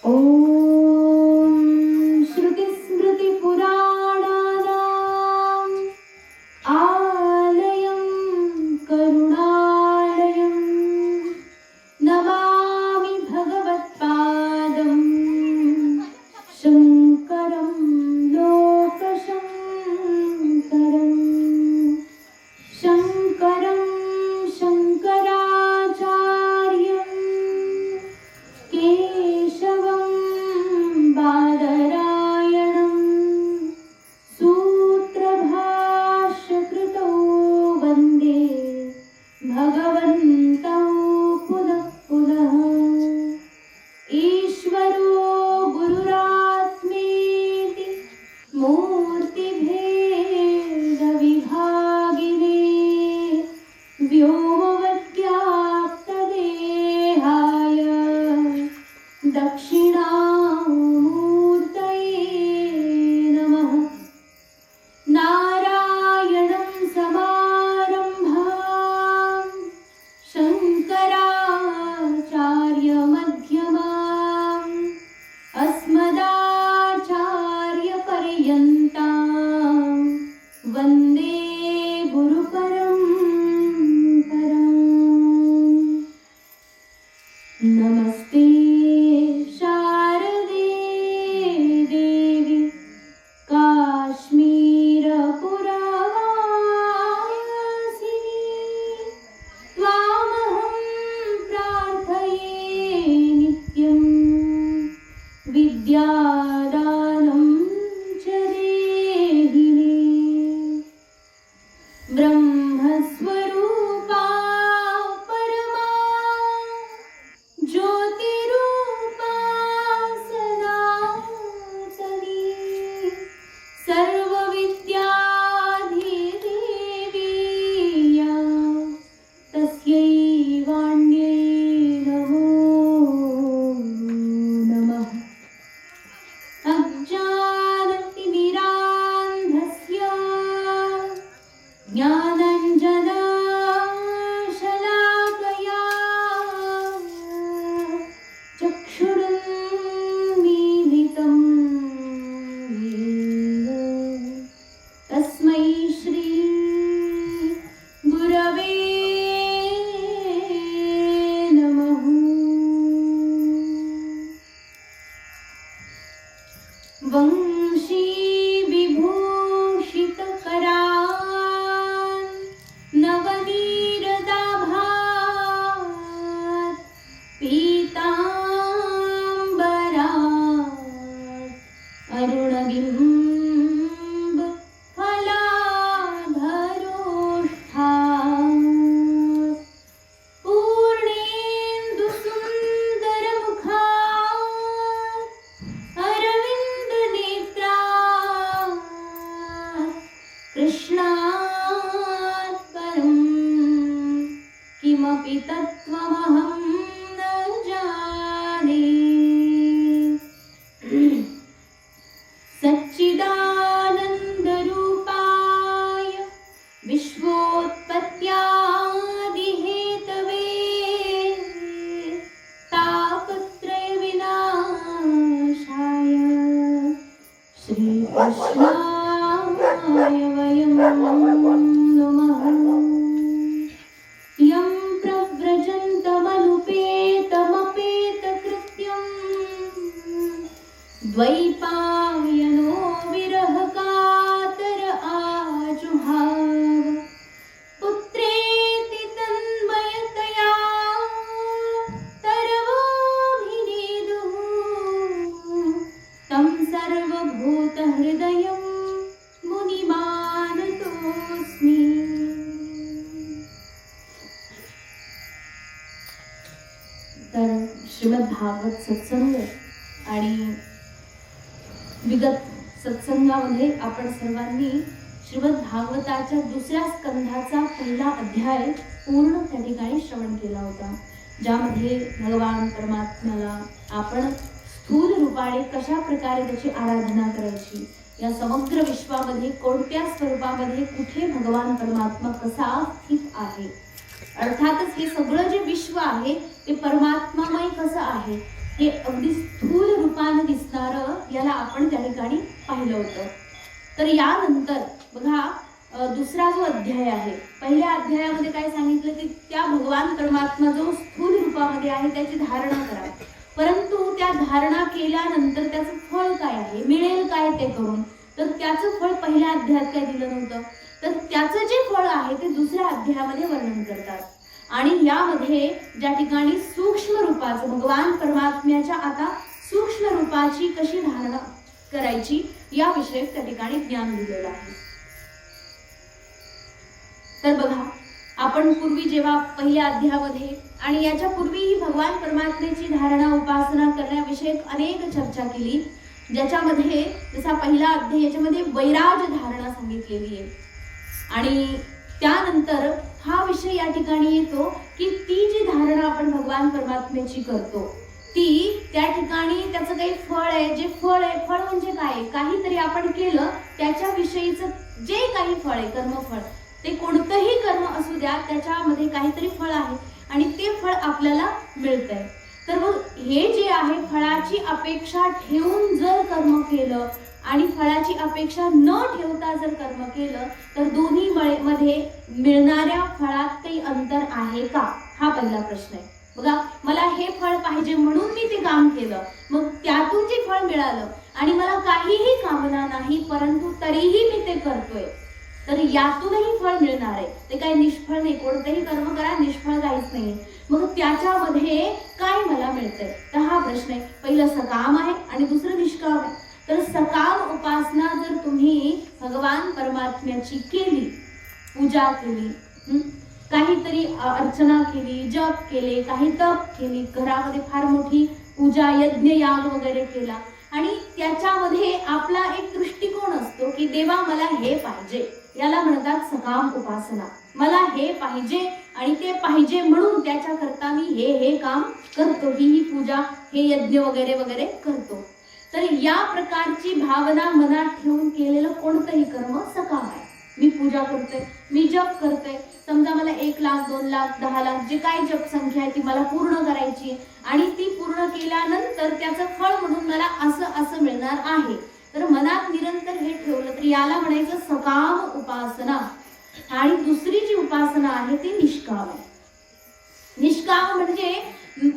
ॐ श्रुतिस्मृतिपुराणानाम् आलयं करुणालयं नमामि भगवत्पादं शङ्करं लोकशङ्करं शङ्करं शङ्कराचार्यं केशवं बादरायणं सूत्रभाष्यकृतौ वन्दे भगवन्तौ पुनः पुनः। ईश्वरो गुरुरात्मेति मूर्तिभेदविभागिने व्योमवद्व्याप्तदेहाय दक्षिणामूर्तये नमः। नारायणं समारम्भां शङ्कराचार्यमध्यमाम् अस्मदाचार्यपर्यन्तां वन्दे गुरुपरम्पराम्। नमस्ते शारदे देवी काश्मीरपुरवासिनी त्वामहं प्रार्थये नित्यं विद्यादानं च देहि मे। ब्रह्मस्वरूपा परमा ज्योतिरूपा सनातनी सर्वविद्याधिदेवी या तस्यै वाण्यै नमो नमः। अज्ञानतिमिरान्धस्य ज्ञानाञ्जनशलाकया चक्षुरुन्मीलितं येन तस्मै श्री गुरवे नमः। वंशी विभूषितकरान् नवनीरदाभात् पीताम्बरात् अरुणबिम्ब फलाधरोष्ठात् पूर्णेन्दुसुन्दरमुखात् अरविन्दनेत्रात् कृष्णात् परं किमपि तत्त्वमहं न जाने। सच्चिदानन्दरूपाय विश्वोत्पत्त्यादिहेतवे तापत्रयविनाशाय श्रीकृष्णाय वयं नमः। यं प्रव्रजन्तमनुपेतमपेतकृत्यं द्वैपायनो विरहकातर आजुहाव पुत्रेति तन्मयतया तरवोऽभिनेदुः तं सर्वभूतहृदयं मुनिमानतोऽस्मि। तर श्रीमद भागवत सत्संग आणि विगत सत्संगामध्ये आपण सर्वांनी श्रीमद भागवताच्या दुसऱ्या स्कंधाचा पहिला अध्याय पूर्ण त्या ठिकाणी श्रवण केला होता, ज्यामध्ये भगवान परमात्म्याला आपण स्थूल रूपाने कशा प्रकारे त्याची आराधना करायची, या समग्र विश्वामध्ये कोणत्या स्वरूपामध्ये कुठे भगवान परमात्मा कसा स्थित आहे, अर्थातच हे सगळं जे विश्व आहे ते परमात्मामय कसं आहे हे अगदी स्थूल रूपाने दिसणारं याला आपण त्या ठिकाणी पाहिलं होतं. तर यानंतर बघा दुसरा जो अध्याय आहे, पहिल्या अध्यायामध्ये काय सांगितलं की त्या भगवान परमात्मा जो स्थूल रूपामध्ये आहे त्याची धारणा करा, परंतु त्या धारणा केल्यानंतर त्याचं फळ काय आहे, मिळेल काय ते करून, तर त्याचं फळ पहिल्या अध्यायात काय दिलं नव्हतं, तर त्याचं जे फळ आहे ते दुसऱ्या अध्यायामध्ये वर्णन करतात. आणि यामध्ये ज्या ठिकाणी सूक्ष्म रूपाचं भगवान परमात्म्याच्या आता सूक्ष्म रूपाची कशी धारणा करायची याविषयी त्या ठिकाणी ज्ञान दिलेलं आहे. तर बघा, आपण पूर्वी जेव्हा पहिल्या अध्यायामध्ये आणि याच्या पूर्वीही भगवान परमात्म्याची धारणा उपासना करण्याविषयी अनेक चर्चा केली, ज्याच्यामध्ये जसा पहिला अध्याय याच्यामध्ये वैराज धारणा सांगितलेली आहे. आणि त्यानंतर हा विषय या ठिकाणी येतो की ती जी धारणा आपण भगवान परमात्म्याची करतो ती त्या ठिकाणी त्याचं काही फळ आहे, जे फळ आहे, फळ म्हणजे काय, काहीतरी आपण केलं त्याच्याविषयीचं जे काही फळ आहे, कर्मफळ, ते कोणतंही कर्म असू द्या त्याच्यामध्ये काहीतरी फळ आहे आणि ते फळ आपल्याला मिळतंय. तर मग हे जे आहे फळाची अपेक्षा ठेवून जर कर्म केलं आणि फळाची अपेक्षा न ठेवता जर कर्म केलं तर दोन्ही मध्ये मिळणाऱ्या फळात काही अंतर आहे का, हा पहिला प्रश्न आहे. बघा, मला हे फळ पाहिजे म्हणून मी ते काम केलं, मग त्यातून जे फळ मिळालं आणि मला काहीही कामना नाही परंतु तरीही मी ते करतोय, तर यातूनही फळ मिळणार आहे, ते काही निष्फळ नाही. कोणतेही कर्म करा निष्फळ काहीच नाही, मग त्याच्यामध्ये काय मला मिळतंय, तर हा प्रश्न आहे. पहिलं सकाम आहे आणि दुसरं निष्काम आहे. तर सकाम उपासना जर तुम्ही भगवान परमात्म्याची केली, पूजा केली, काहीतरी अर्चना केली, जप केले, काही तप केली, घरामध्ये फार मोठी पूजा यज्ञ याग वगैरे केला आणि त्याच्यामध्ये आपला एक दृष्टिकोन असतो की देवा मला हे पाहिजे, याला म्हणतात सकाम उपासना. मला हे पाहिजे आणि ते पाहिजे म्हणून त्याच्याकरता मी हे काम करतो, ही पूजा, हे यज्ञ वगैरे वगैरे करतो. तर या प्रकारची भावना मनात ठेवून केलेलं कोणतंही कर्म सकाम आहे. मी पूजा करतोय, मी जप करतोय, समजा मला 1 लाख 2 लाख 10 लाख जे काही जप संख्या आहे ती मला पूर्ण करायची आणि ती पूर्ण केल्यानंतर त्याचं फळ म्हणून मला असं मिळणार आहे, तर मनात निरंतर हे ठेवलं तर याला म्हणायचं सकाम उपासना. आणि दुसरी जी उपासना आहे ती निष्काम आहे. निष्काम म्हणजे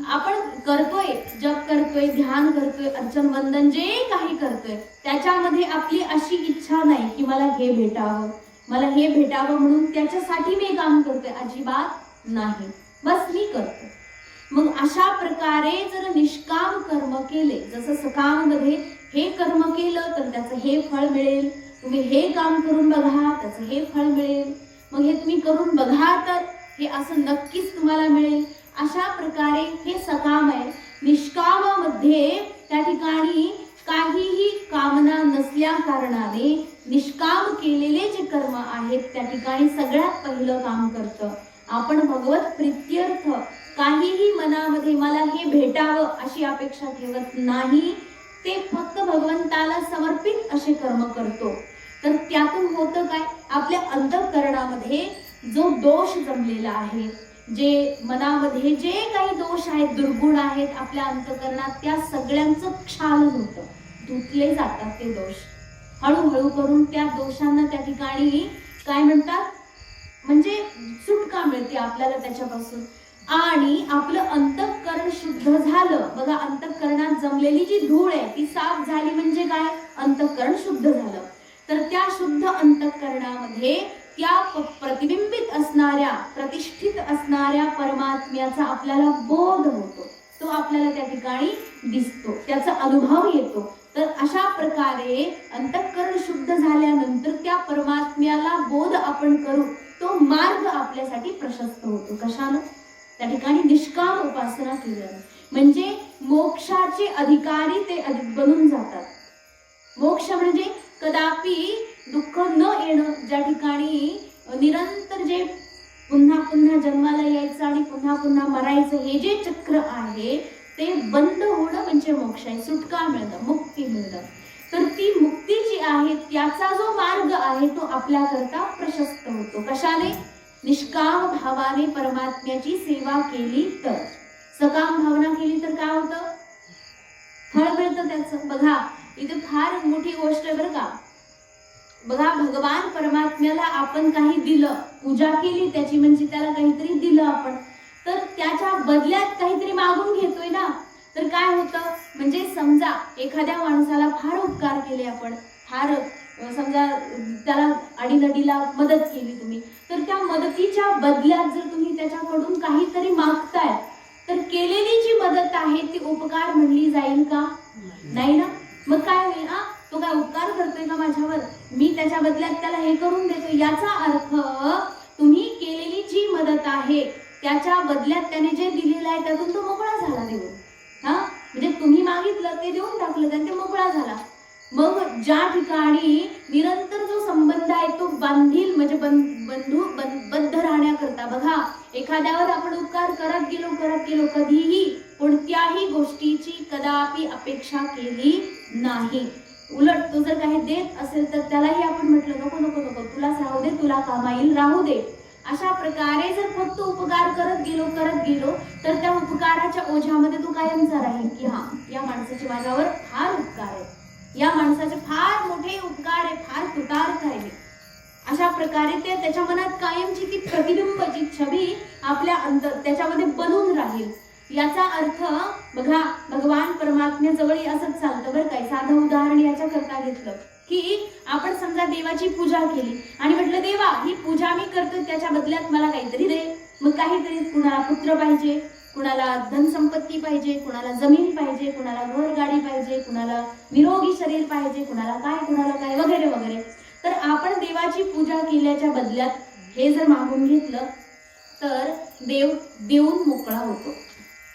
आपण करतोय, जप करतोय, ध्यान करतोय, अर्चन वंदन जे काही करतोय त्याच्यामध्ये आपली अशी इच्छा नाही की मला हे भेटावं, मला हे भेटावं म्हणून त्याच्यासाठी मी काम करतोय, अजिबात नाही, बस मी करतो. मग अशा प्रकारे जर निष्काम कर्म केले, जसं सकाम मध्ये हे कर्म केलं तर त्याचं हे फळ मिळेल, तुम्ही हे काम करून बघा त्याचं हे फळ मिळेल, मग हे तुम्ही करून बघा तर हे असं नक्कीच तुम्हाला मिळेल. अशा प्रकारे हे सकाम आहे. निष्कामामध्ये त्या ठिकाणी काहीही कामना नसल्या कारणाने निष्काम केलेले जे कर्म आहेत त्या ठिकाणी सगळ्यात पहिलं काम करतं आपण भगवत प्रीत्यर्थ. काहीही मनामध्ये मला हे भेटावं अशी अपेक्षा ठेवत नाही, ते फक्त भगवंताला समर्पित असे कर्म करतो. तर त्यातून होतं काय, आपल्या अंतःकरणामध्ये जो दोष जमलेला आहे, जे मनामध्ये जे काही दोष आहेत, दुर्गुण आहेत आपल्या अंतःकरणात, त्या सगळ्यांचं क्षालन होतं, धुतले जातात ते दोष. हळूहळू करून त्या दोषांना त्या ठिकाणी काय म्हणतात, म्हणजे सुटका मिळते आपल्याला त्याच्यापासून आणि आपलं अंतःकरण शुद्ध झालं. बघा, अंतःकरणात जमलेली जी धूळ आहे ती साफ झाली म्हणजे काय, अंतःकरण शुद्ध झालं. तर त्या शुद्ध अंतःकरणामध्ये त्या प्रतिबिंबित असणाऱ्या, प्रतिष्ठित असणाऱ्या परमात्म्याचा आपल्याला बोध होतो, तो आपल्याला त्या ठिकाणी दिसतो, त्याचा अनुभव येतो. तर अशा प्रकारे अंतःकरण शुद्ध झाल्यानंतर त्या परमात्म्याला बोध आपण करू, तो मार्ग आपल्यासाठी प्रशस्त होतो. कशानं, त्या ठिकाणी निष्काम उपासना केल्याने, म्हणजे मोक्षाचे अधिकारी ते बनून जातात. मोक्ष म्हणजे कदापि दुःख न येणं, ज्या ठिकाणी निरंतर जे पुन्हा पुन्हा जन्माला यायचं आणि पुन्हा पुन्हा मरायचं हे जे चक्र आहे ते बंद होणं म्हणजे मोक्ष आहे, सुटका मिळणं, मुक्ती मिळणं. तर ती मुक्ती जी आहे त्याचा जो मार्ग आहे तो आपल्याकरता प्रशस्त होतो. कशाने, निष्काम भावाने परमात्म्याची सेवा केली तर. सकाम भावना केली तर काय होतं, फळ मिळतं त्याचं. बघा इथे फार मोठी गोष्ट आहे बरं का. बघा भगवान परमात्म्याला आपण काही दिलं, पूजा केली त्याची, म्हणजे त्याला काहीतरी दिलं आपण, तर त्याच्या बदल्यात काहीतरी मागून घेतोय ना. तर काय होतं, म्हणजे समजा एखाद्या माणसाला फार उपकार केले आपण, फार समजा त्याला अडीनडीला मदत केली तुम्ही, तर त्या मदतीच्या बदल्यात जर तुम्ही त्याच्याकडून काहीतरी मागताय, तर केलेली जी मदत आहे ती उपकार म्हणली जाईल का? नाही ना. मग काय होईल, तो काय उपकार करतोय का माझ्यावर, मी त्याच्या बदल्यात त्याला हे करून देतो. याचा अर्थ तुम्ही केलेली जी मदत आहे त्याच्या बदल्यात त्याने जे दिलेलं आहे त्यातून तो मोकळा झाला देऊन. म्हणजे तुम्ही मागितलं ते देऊन टाकलं त्याने, ते मोकळा झाला. मग ज्या ठिकाणी निरंतर जो संबंध आहे तो बांधील, म्हणजे बद्ध राहण्याकरता, बघा एखाद्यावर आपण उपकार करत गेलो, कधीही कोणत्याही गोष्टीची कदापि अपेक्षा केली नाही. उलट तो जर काही देत असेल तर त्यालाही आपण म्हटलं नको नको नको, तुलाच राहू दे, तुला कामा येईल, राहू दे. अशा प्रकारे जर फक्त उपकार करत गेलो तर त्या उपकाराच्या ओझ्यामध्ये तो कायमचा राहील की या माणसाचे माझ्यावर फार उपकार आहे, या माणसाचे फार मोठे उपकार आहे, फार कृतार्थ आहे. अशा प्रकारे ते त्याच्या मनात कायमची ती प्रतिबिंबची छबी आपल्या त्याच्यामध्ये बनून राहील. याचा अर्थ बघा भगवान परमात्म्याजवळ असंच चालतं बरं काय. साधं उदाहरण याच्या करता घेतलं की आपण समजा देवाची पूजा केली आणि म्हटलं देवा ही पूजा मी करतोय त्याच्या बदल्यात मला काहीतरी दे. मग काहीतरी, कुणाला पुत्र पाहिजे, कुणाला धनसंपत्ती पाहिजे, कुणाला जमीन पाहिजे, कुणाला घर गाडी पाहिजे, कुणाला निरोगी शरीर पाहिजे, कुणाला काय वगैरे वगैरे. तर आपण देवाची पूजा केल्याच्या बदल्यात हे जर मागून घेतलं तर देव देऊन मोकळा होतो.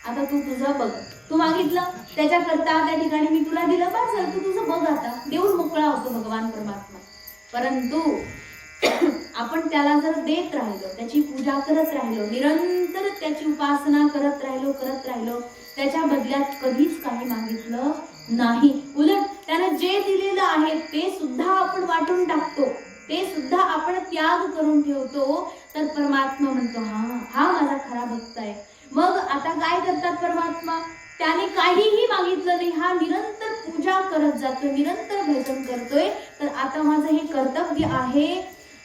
आता तू तुझं बघ, तू मागितलं त्याच्याकरता त्या ठिकाणी मी तुला दिलं, बस झालं, तू तुझं बघ, आता देऊन मोकळा होतो भगवान परमात्मा. परंतु आपण त्याला जर देत राहिलो, त्याची पूजा करत राहिलो, निरंतर त्याची उपासना करत राहिलो, त्याच्या बदल्यात कधीच काही मागितलं नाही, उलट त्यानं जे दिलेलं आहे ते सुद्धा आपण वाटून टाकतो, ते सुद्धा आपण त्याग करून ठेवतो, तर परमात्मा म्हणतो हा माझा खरा भक्त आहे. मग आता काय करतात परमात्मा, त्याने काहीही मागितलं नाही, हा निरंतर पूजा करत जातोय, निरंतर भजन करतोय, तर आता माझं हे कर्तव्य आहे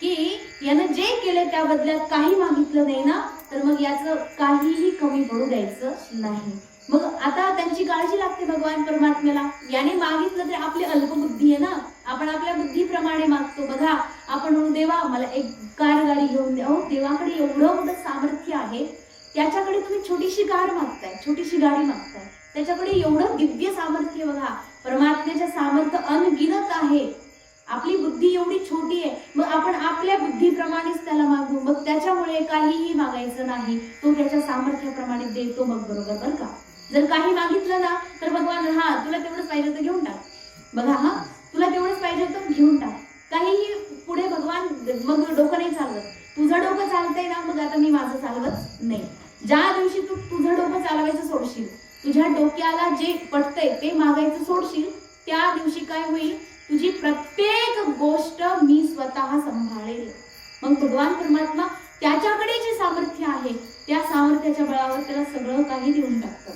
की यानं जे केले त्या बदल्यात काही मागितलं नाही ना, तर मग याचं काहीही कमी पडू द्यायचं नाही. मग आता त्यांची काळजी लागते भगवान परमात्म्याला. याने मागितलं तरी आपली अल्पबुद्धी आहे ना, आपण आपल्या बुद्धीप्रमाणे मागतो. बघा आपण म्हणू देवा मला एक कार गाडी घेऊन द्या, देवाकडे एवढं मोठं सामर्थ्य आहे, त्याच्याकडे तुम्ही छोटीशी कार मागताय, छोटीशी गाडी मागताय, त्याच्याकडे एवढं दिव्य सामर्थ्य. बघा परमात्म्याच्या सामर्थ्य अनगिनत आहे, आपली बुद्धी एवढी छोटी आहे, मग आपण आपल्या बुद्धीप्रमाणेच त्याला मागू, मग त्याच्यामुळे काहीही मागायचं नाही, तो त्याच्या सामर्थ्याप्रमाणे देतो. मग बरोबर बरं का. जर काही मागितलं ना तर भगवान तुला तेवढंच पाहिजे होतं घेऊन टाक, बघा तुला तेवढंच पाहिजे होतं घेऊन टाक, काहीही पुढे भगवान मग डोकं नाही चालवत. तुझं डोकं चालतंय ना, मग आता मी माझं चालवत नाही. ज्या दिवशी तू तुझं डोकं चालवायचं सोडशील, तुझ्या डोक्याला जे पटतंय ते मागायचं सोडशील, त्या दिवशी काय होईल, तुझी प्रत्येक गोष्ट मी स्वतः सांभाळेल. मग भगवान परमात्मा त्याच्याकडे जे सामर्थ्य आहे त्या सामर्थ्याच्या बळावर त्याला सगळं काही देऊन टाकतं.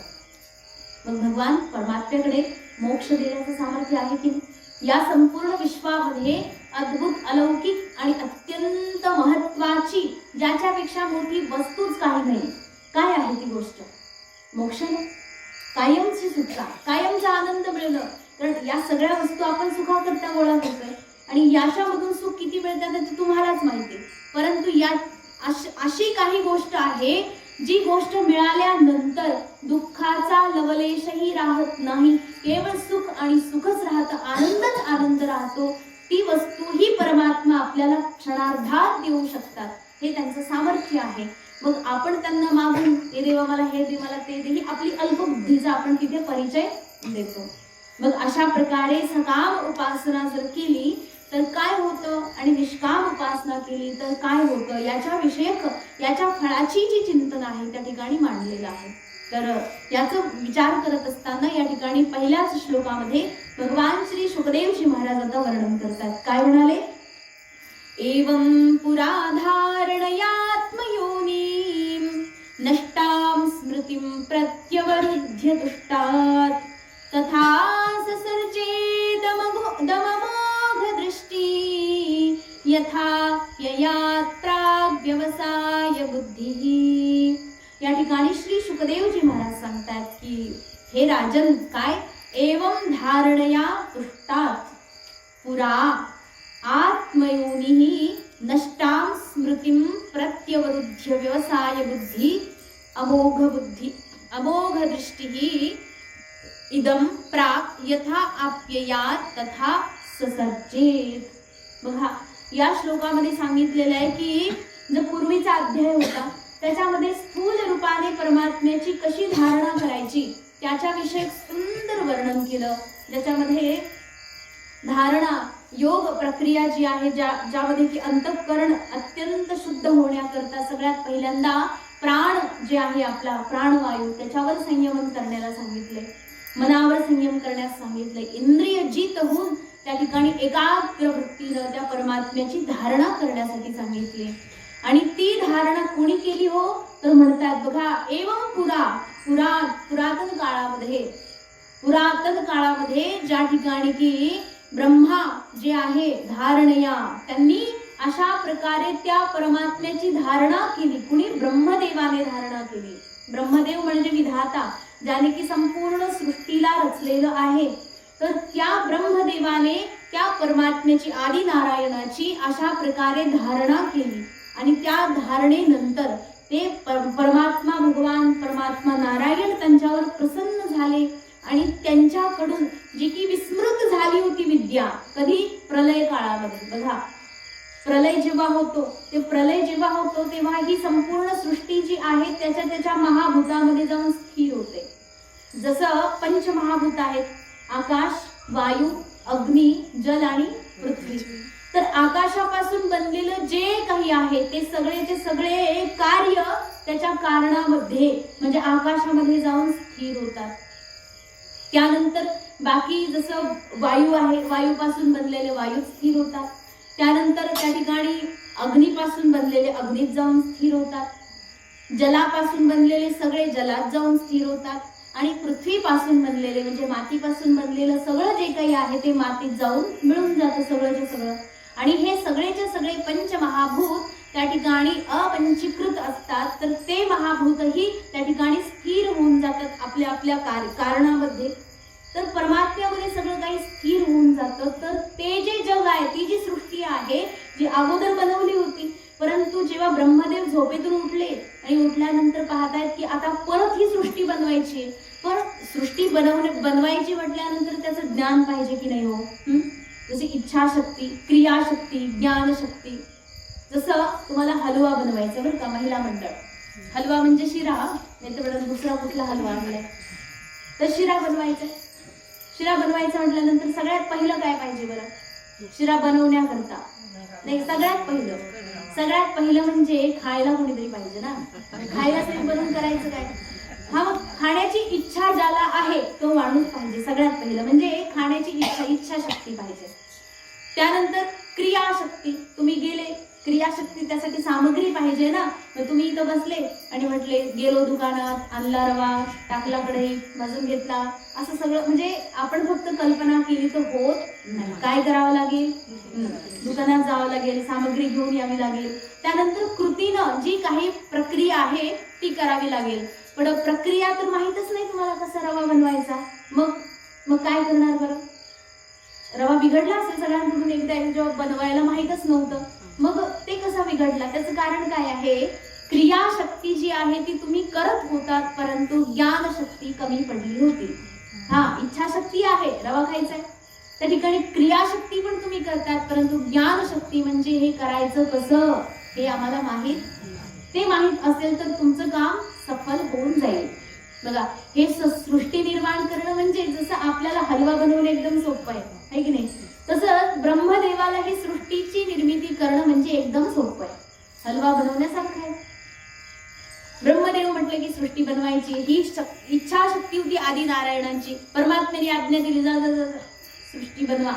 मग भगवान परमात्म्याकडे मोक्ष देण्याचं सामर्थ्य आहे की नाही. या संपूर्ण विश्वामध्ये अद्भुत, अलौकिक आणि अत्यंत महत्वाची, ज्याच्यापेक्षा मोठी वस्तूच काही नाही. काय आहे ती गोष्ट? मोक्ष. कायमची सुटका, कायमचा आनंद मिळणं. कारण या सगळ्या वस्तू आपण सुखाकरता गोळा करतोय आणि याच्यामधून सुख किती मिळतात ते तुम्हालाच माहिती. परंतु या अशी काही गोष्ट आहे जी गोष्ट मिळाल्यानंतर दुःखाचा लवलेशही राहत नाही, केवळ सुख आणि सुखच राहतं, आनंदच आनंद राहतो. ती वस्तू ही परमात्मा आपल्याला क्षणार्धात देऊ शकतात, हे त्यांचं सामर्थ्य आहे. मग आपण त्यांना मागून हे देवा मला हे दे, मला ते दे, ही आपली अल्पबुद्धीचा आपण तिथे परिचय देतो. मग अशा प्रकारे सकाम उपासना जर केली तर काय होतं आणि निष्काम उपासना केली तर काय होतं, याच्या विषयक, याच्या फळाची जी चिंतन आहे त्या ठिकाणी मांडलेलं आहे. तर याचा विचार करत असताना या ठिकाणी पहिल्याच श्लोकामध्ये भगवान श्री शुकदेवजी महाराज आता वर्णन करतात. काय म्हणाले, एवं पुराधारणयात्मयोनीं नष्टां स्मृतिं प्रत्यवरुध्य दुष्टात् तथा या ठिकाणी श्री शुकदेवजी महाराज सांगतात की हे राजन, काय एवं धारणया पृष्ठात पुरा आत्मयोनिः नष्टां स्मृतिं प्रत्यवरुध्य व्यवसाय बुद्धी अमोघ दृष्टिः इदं प्राक यथा आप्ययात तथा ससर्जेत. बघा, या श्लोकामध्ये सांगितलेलं आहे की जो पूर्वीचा अध्याय होता त्याच्यामध्ये स्थूल रूपाने परमात्म्याची कशी धारणा करायची त्याच्याविषयी सुंदर वर्णन केलं. ज्याच्यामध्ये धारणा योग प्रक्रिया जी आहे, ज्यामध्ये की अंतःकरण अत्यंत शुद्ध होण्याकरता सगळ्यात पहिल्यांदा प्राण जे आहे आपला प्राणवायू त्याच्यावर संयमन करण्याला सांगितले, मनावर संयम करण्यास सांगितले. इंद्रिय जित होऊन त्या ठिकाणी एकाग्र वृत्तीनं त्या परमात्म्याची धारणा करण्यासाठी सांगितले. आणि ती धारणा कोणी केली हो तर म्हणतात बघा, एवं पुरातन काळामध्ये ज्या ठिकाणी की ब्रह्मा जे आहे धारणया, त्यांनी अशा प्रकारे त्या परमात्म्याची धारणा केली. कुणी? ब्रह्मदेवाने धारणा केली. ब्रह्मदेव म्हणजे विधाता, ज्याने की संपूर्ण सृष्टीला रचलेलं आहे. तर त्या ब्रह्मदेवाने त्या परमात्म्याची आदि नारायणाची अशा प्रकारे धारणा केली. आणि त्या धारणेनंतर ते परमात्मा भगवान परमात्मा नारायण त्यांच्यावर प्रसन्न झाले आणि त्यांच्याकडून जी की विस्मृत झाली होती विद्या, कधी? प्रलय काळामध्ये. बघा, प्रलय जेव्हा होतो तेव्हा ही संपूर्ण सृष्टी जी आहे त्याच्या महाभूतामध्ये जाऊन स्थिर होते. जसं पंचमहाभूत आहेत, आकाश, वायू, अग्नी, जल आणि पृथ्वी. तर आकाशापासून बनलेलं जे काही आहे ते सगळे कार्य त्याच्या कारणामध्ये म्हणजे आकाशामध्ये जाऊन स्थिर होतात. त्यानंतर बाकी जसं वायू आहे, वायूपासून बनलेले वायूत स्थिर होतात. त्यानंतर त्या ठिकाणी अग्नीपासून बनलेले अग्नीत जाऊन स्थिर होतात. जलापासून बनलेले सगळे जलात जाऊन स्थिर होतात. आणि पृथ्वीपासून बनलेले म्हणजे मातीपासून बनलेलं सगळं जे काही आहे ते मातीत जाऊन मिळून जातं सगळंच्या सगळं. आणि हे सगळेचे सगळे पंचमहाभूत त्या ठिकाणी अपंचीकृत असतात. तर ते महाभूतही त्या ठिकाणी स्थिर होऊन जातात आपल्या आपल्या कारणामध्ये. तर परमात्म्यामध्ये सगळं काही स्थिर होऊन जातं. तर ते जे जग आहे, ती जी सृष्टी आहे जी अगोदर बनवली होती, परंतु जेव्हा ब्रह्मदेव झोपेतून उठले आणि उठल्यानंतर पाहतायत की आता परत ही सृष्टी बनवायची, पण सृष्टी बनवायची म्हटल्यानंतर त्याचं ज्ञान पाहिजे की नाही हो. जसे इच्छाशक्ती, क्रियाशक्ती, ज्ञानशक्ती. जसं तुम्हाला हलवा बनवायचा बरं का, महिला मंडळ, हलवा म्हणजे शिरा, नाही तर दुसरा कुठला हलवा आणलाय, तर शिरा बनवायचा म्हटल्यानंतर सगळ्यात पहिलं काय पाहिजे बरं? शिरा बनवण्याकरता नाही, सगळ्यात पहिलं म्हणजे खायला कोणीतरी पाहिजे ना. खायला बनवून करायचं काय? हा, मग खाण्याची इच्छा ज्याला आहे तो माणूस पाहिजे सगळ्यात पहिलं, म्हणजे खाण्याची इच्छाशक्ती पाहिजे. त्यानंतर क्रियाशक्ती, तुम्ही गेले, क्रियाशक्ती त्यासाठी सामग्री पाहिजे ना. मग तुम्ही इथं बसले आणि म्हटले, गेलो दुकानात, आणला रवा, टाकला कढईत, भाजून घेतला, असं सगळं म्हणजे आपण फक्त कल्पना केली तर होत नाही. काय करावं लागेल? दुकानात जावं लागेल, सामग्री घेऊन यावी लागेल. त्यानंतर कृतीनं जी काही प्रक्रिया आहे ती करावी लागेल. पण प्रक्रिया तर माहीतच नाही तुम्हाला कसा रवा बनवायचा. मग काय करणार बरं? रवा बिघडला असेल सगळ्यांकडून एकदा, जेव्हा बनवायला माहीतच नव्हतं, मग ते कसा बिघडला? त्याचं कारण काय आहे? क्रियाशक्ती जी आहे ती तुम्ही करत होतात, परंतु ज्ञानशक्ती कमी पडली होती. हा, इच्छाशक्ती आहे, रवा खायचाय, त्या ठिकाणी क्रियाशक्ती पण तुम्ही करतात, परंतु ज्ञानशक्ती म्हणजे हे करायचं कसं हे आम्हाला माहीत असेल तर तुमचं काम सफल होऊन जाईल. बघा, हे सृष्टी निर्माण करणं म्हणजे जसं आपल्याला हलवा बनवणं एकदम सोपं आहे की नाही, तसंच ब्रह्मदेवाला ही सृष्टीची निर्मिती करणं म्हणजे एकदम सोपं आहे, हलवा बनवण्यासारखं आहे. ब्रह्मदेव म्हटलं की सृष्टी बनवायची ही इच्छाशक्ती होती आदि नारायणांची. परमात्म्याने आज्ञा दिली, जा सृष्टी बनवा.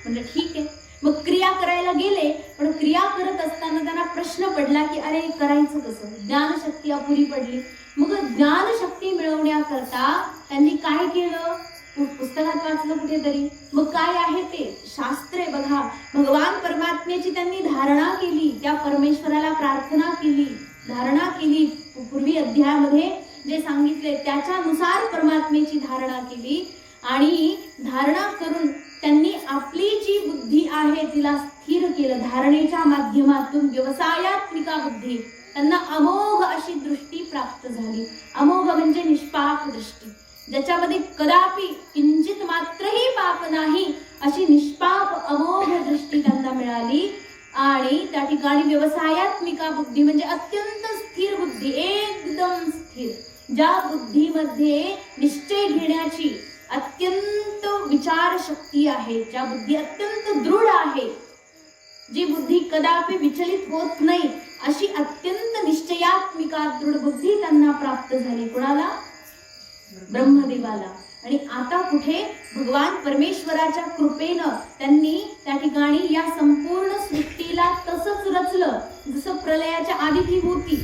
म्हणजे ठीक आहे. मग क्रिया करायला गेले, पण क्रिया करत असताना त्यांना प्रश्न पडला की अरे करायचं कसं? ज्ञानशक्ती अपुरी पडली. मग ज्ञानशक्ती मिळवण्याकरता त्यांनी काय केलं? पुस्तकात वाचलं कुठेतरी. मग काय आहे ते? शास्त्रे. बघा, भगवान परमात्म्याची त्यांनी धारणा केली, त्या परमेश्वराला प्रार्थना केली, धारणा केली. पूर्वी अध्यायामध्ये जे सांगितले त्याच्यानुसार परमात्मेची धारणा केली आणि धारणा करून त्यांनी आपली जी बुद्धी आहे तिला स्थिर केलं. धारणेच्या माध्यमातून व्यवसायात्मिका बुद्धी, त्यांना अमोघ अशी दृष्टी प्राप्त झाली. अमोघ म्हणजे निष्पाप दृष्टी, ज्याच्यामध्ये कदापि किंचित मात्रही पाप नाही अशी निष्पाप अमोघ दृष्टी त्यांना मिळाली. आणि त्या ठिकाणी व्यवसायात्मिका बुद्धी म्हणजे अत्यंत स्थिर बुद्धी, एकदम स्थिर, ज्या बुद्धीमध्ये निश्चय घेण्याची अत्यंत विचार शक्ती आहे, ज्या बुद्धी अत्यंत दृढ आहे, जी बुद्धी कदापि विचलित होत नाही, अशी अत्यंत निश्चयात्मिका दृढ बुद्धी त्यांना प्राप्त झाली. कोणाला? ब्रह्मदेवाला. आणि आता कुठे भगवान परमेश्वराच्या कृपेनं त्यांनी त्या ठिकाणी या संपूर्ण सृष्टीला तसंच रचलं जसं प्रलयाच्या आधी ती होती.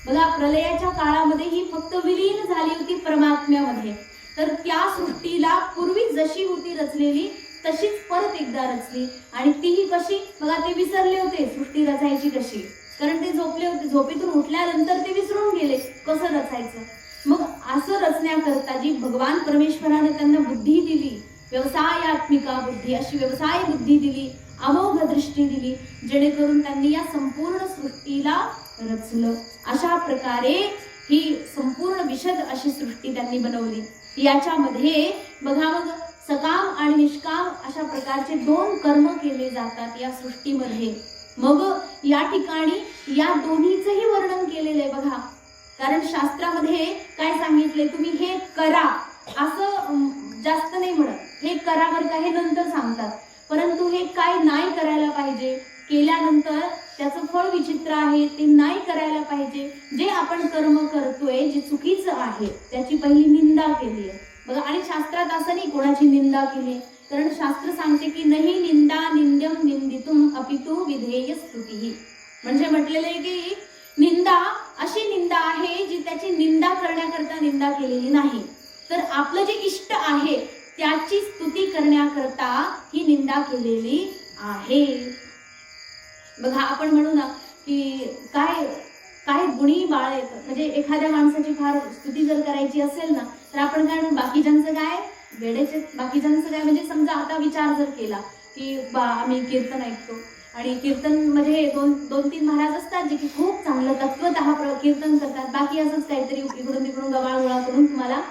बघा, प्रलयाच्या काळामध्ये ही फक्त विलीन झाली होती परमात्म्यामध्ये, तर त्या सृष्टीला पूर्वी जशी होती रचलेली तशीच परत एकदा रचली. आणि तीही कशी? बघा, ते विसरले होते सृष्टी रचायची कशी, कारण ते झोपले होते. झोपेतून उठल्यानंतर ते विसरून गेले कसं रचायचं. मग असं रचण्याकरता जी भगवान परमेश्वराने त्यांना बुद्धी दिली, व्यवसायात्मिका बुद्धी, अशी व्यवसाय बुद्धी दिली, अमोघ दृष्टी दिली, जेणेकरून त्यांनी या संपूर्ण सृष्टीला रचलं. अशा प्रकारे ही संपूर्ण विशद अशी सृष्टी त्यांनी बनवली. याच्यामध्ये बघा, मग सकाम आणि निष्काम अशा प्रकारचे दोन कर्म केले जातात या सृष्टीमध्ये. मग या ठिकाणी या दोन्हीचंही वर्णन केलेलं आहे बघा. कारण शास्त्रामध्ये काय सांगितले, तुम्ही हे करा असं जास्त नाही म्हणत, हे करा बरं का, हे नंतर सांगतात. परंतु हे काय नाही करायला पाहिजे, केल्यानंतर त्याचं फळ विचित्र आहे, ते नाही करायला पाहिजे. जे आपण कर्म करतोय जे चुकीचं आहे त्याची पहिली निंदा केली आहे बघा. आणि शास्त्रात असं नाही कोणाची निंदा केली, कारण शास्त्र सांगते की नाही निंदा निंद्यम निंदितुम अपितु विधेय स्तुतिः. म्हणजे म्हटलेलं आहे की निंदा अशी निंदा आहे जी त्याची निंदा करण्याकरता निंदा केलेली नाही, तर आपलं जे इष्ट आहे त्याची स्तुती करण्याकरता ही निंदा केलेली आहे. बघा, आपण म्हणू ना की काय काय गुणी बाळ येतं, म्हणजे एखाद्या माणसाची फार स्तुती जर करायची असेल ना तर आपण काय म्हणू, बाकीच्यांचं काय वेळेचे, बाकीच्यांचं काय, म्हणजे समजा आता विचार जर केला की आम्ही कीर्तन ऐकतो आणि कीर्तन मध्ये दोन तीन महाराज असतात जे की खूप चांगलं तत्वतः कीर्तन करतात, बाकी असंच काहीतरी इकडून तिकडून गबाळ गोळा करून तुम्हाला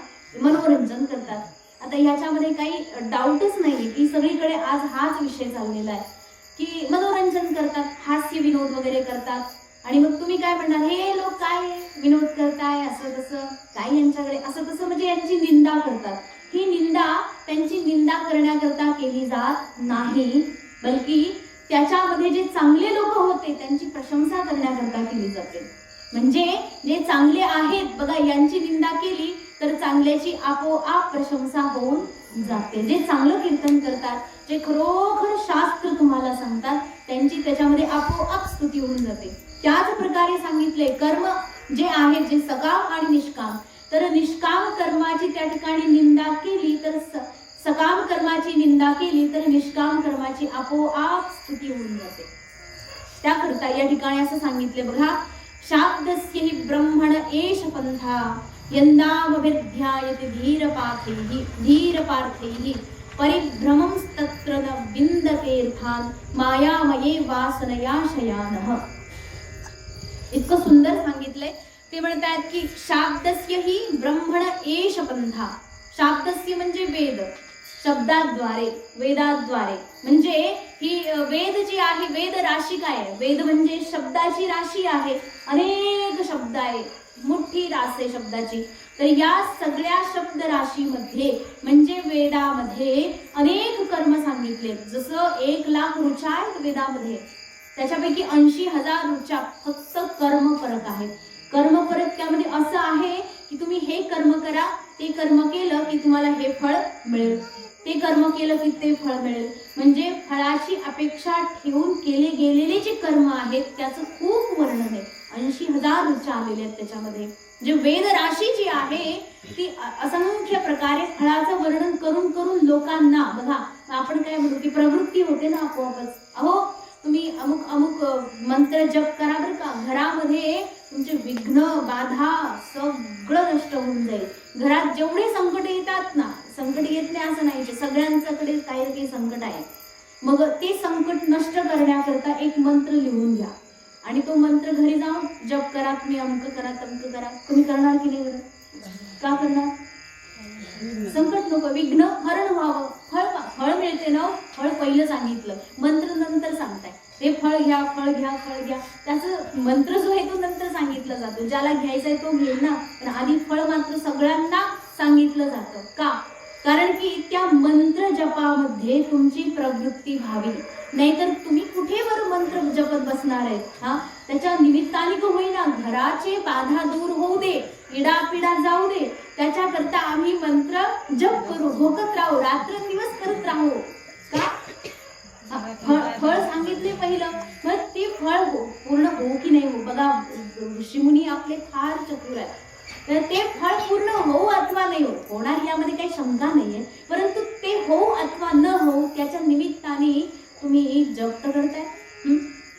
मनोरंजन करतात. आता ह्याच्यामध्ये काही डाऊटच नाही की सगळीकडे आज हाच विषय चाललेला आहे की मनोरंजन करतात, हास्य विनोद वगैरे करतात. आणि मग तुम्ही काय म्हणणार, हे लोक काय विनोद करताय असं तसं, काय यांच्याकडे असं तसं, म्हणजे यांची निंदा करतात. ही निंदा त्यांची निंदा करण्याकरता केली जात नाही, बल्कि त्याच्यामध्ये जे चांगले लोक होते त्यांची प्रशंसा करण्याकरता केली जाते. म्हणजे जे चांगले आहेत बघा, यांची निंदा केली तर चांगल्याची आपोआप प्रशंसा होऊन जाते. जे चांगलं कीर्तन करतात, जे खरोखर शास्त्र तुम्हाला सांगतात, त्यांची त्याच्यामध्ये आपोआप स्तुती होऊन जाते. त्याच प्रकारे सांगितले कर्म जे आहेत, जे सकाम आणि निष्काम, तर निष्काम कर्माची त्या ठिकाणी निंदा केली तर सकाम कर्माची निंदा केली तर निष्काम कर्माची आपोआप स्तुती होऊन जाते. त्याकरता या ठिकाणी असं सांगितले बघा, शाब्दस्य हि ब्रह्मण एष पंथा यन्दामभिध्यायते धीरपार्थैः परिभ्रमंस्तत्र न विन्दतेऽर्थान् मायामये वासनया शयानः. इतकं सुंदर सांगितलंय. ते म्हणतात की शाब्दस्य हि ब्रह्मण एष पंथा. शाब्दस्य म्हणजे वेद, शब्दाद्वारे, वेदाद्वारे, म्हणजे ही वेद जी आहे, वेद राशी काय आहे, वेद म्हणजे शब्दाची राशी आहे, अनेक शब्द आहे, मोठी रास आहे शब्दाची. तर या सगळ्या शब्द राशीमध्ये म्हणजे वेदामध्ये अनेक कर्म सांगितले. जसं 1,00,000 ऋचा आहेत वेदामध्ये, त्याच्यापैकी 80,000 ऋचा फक्त कर्म फरक आहे. कर्म फरक त्यामध्ये असं आहे की तुम्ही हे कर्म करा, ते कर्म केलं की तुम्हाला हे फळ मिळेल, ते कर्म केलं की ते फळ मिळेल. म्हणजे फळाची अपेक्षा ठेवून केले गेलेले जे कर्म आहेत त्याचं खूप वर्णन आहे. 80,000 ऋचा आलेले आहेत त्याच्यामध्ये. जे वेद राशी जी आहे ती असंख्य प्रकारे फळाचं वर्णन करून करून लोकांना, बघा आपण काय म्हणू की प्रवृत्ती होते ना आपोआपच. अहो तुम्ही अमुक अमुक मंत्र जप करा बरं का, घरामध्ये तुमचे विघ्न बाधा करणार की नाही बरं? का करणार? संकट नको, विघ्न हरण व्हावं. फळ मिळते ना, फळ पहिलं सांगितलं, मंत्र नंतर सांगताय. हे फळ घ्या, फळ घ्या, फळ घ्या, त्याचं मंत्र जो आहे तो नंतर सांगितला जातो. ज्याला घ्यायचंय तो घेईल ना, पण आधी फळ मात्र सगळ्यांना सांगितलं जातं. का? कारण की त्या मंत्र जपामध्ये तुमची प्रवृत्ती व्हावी. नाहीतर तुम्ही कुठे बरं मंत्र जपत बसणार आहे? हा, त्याच्या निमित्ताने का होईना घराचे बाधा दूर होऊ दे, इडापिडा जाऊ दे, त्याच्याकरता आम्ही मंत्र जप करू, भोगत राहू, रात्रंदिवस करत राहू. का? फळ सांगितले पहिलं, मग ते फळ पूर्ण हो की नाही हो. बघा, ऋषीमुनी आपले फार चतुर आहे. तर ते फळ पूर्ण हो अथवा नाही हो, होणार यामध्ये काही शंका नाहीये, परंतु ते हो अथवा न हो त्याच्या निमित्ताने तुम्ही जप तर करताय.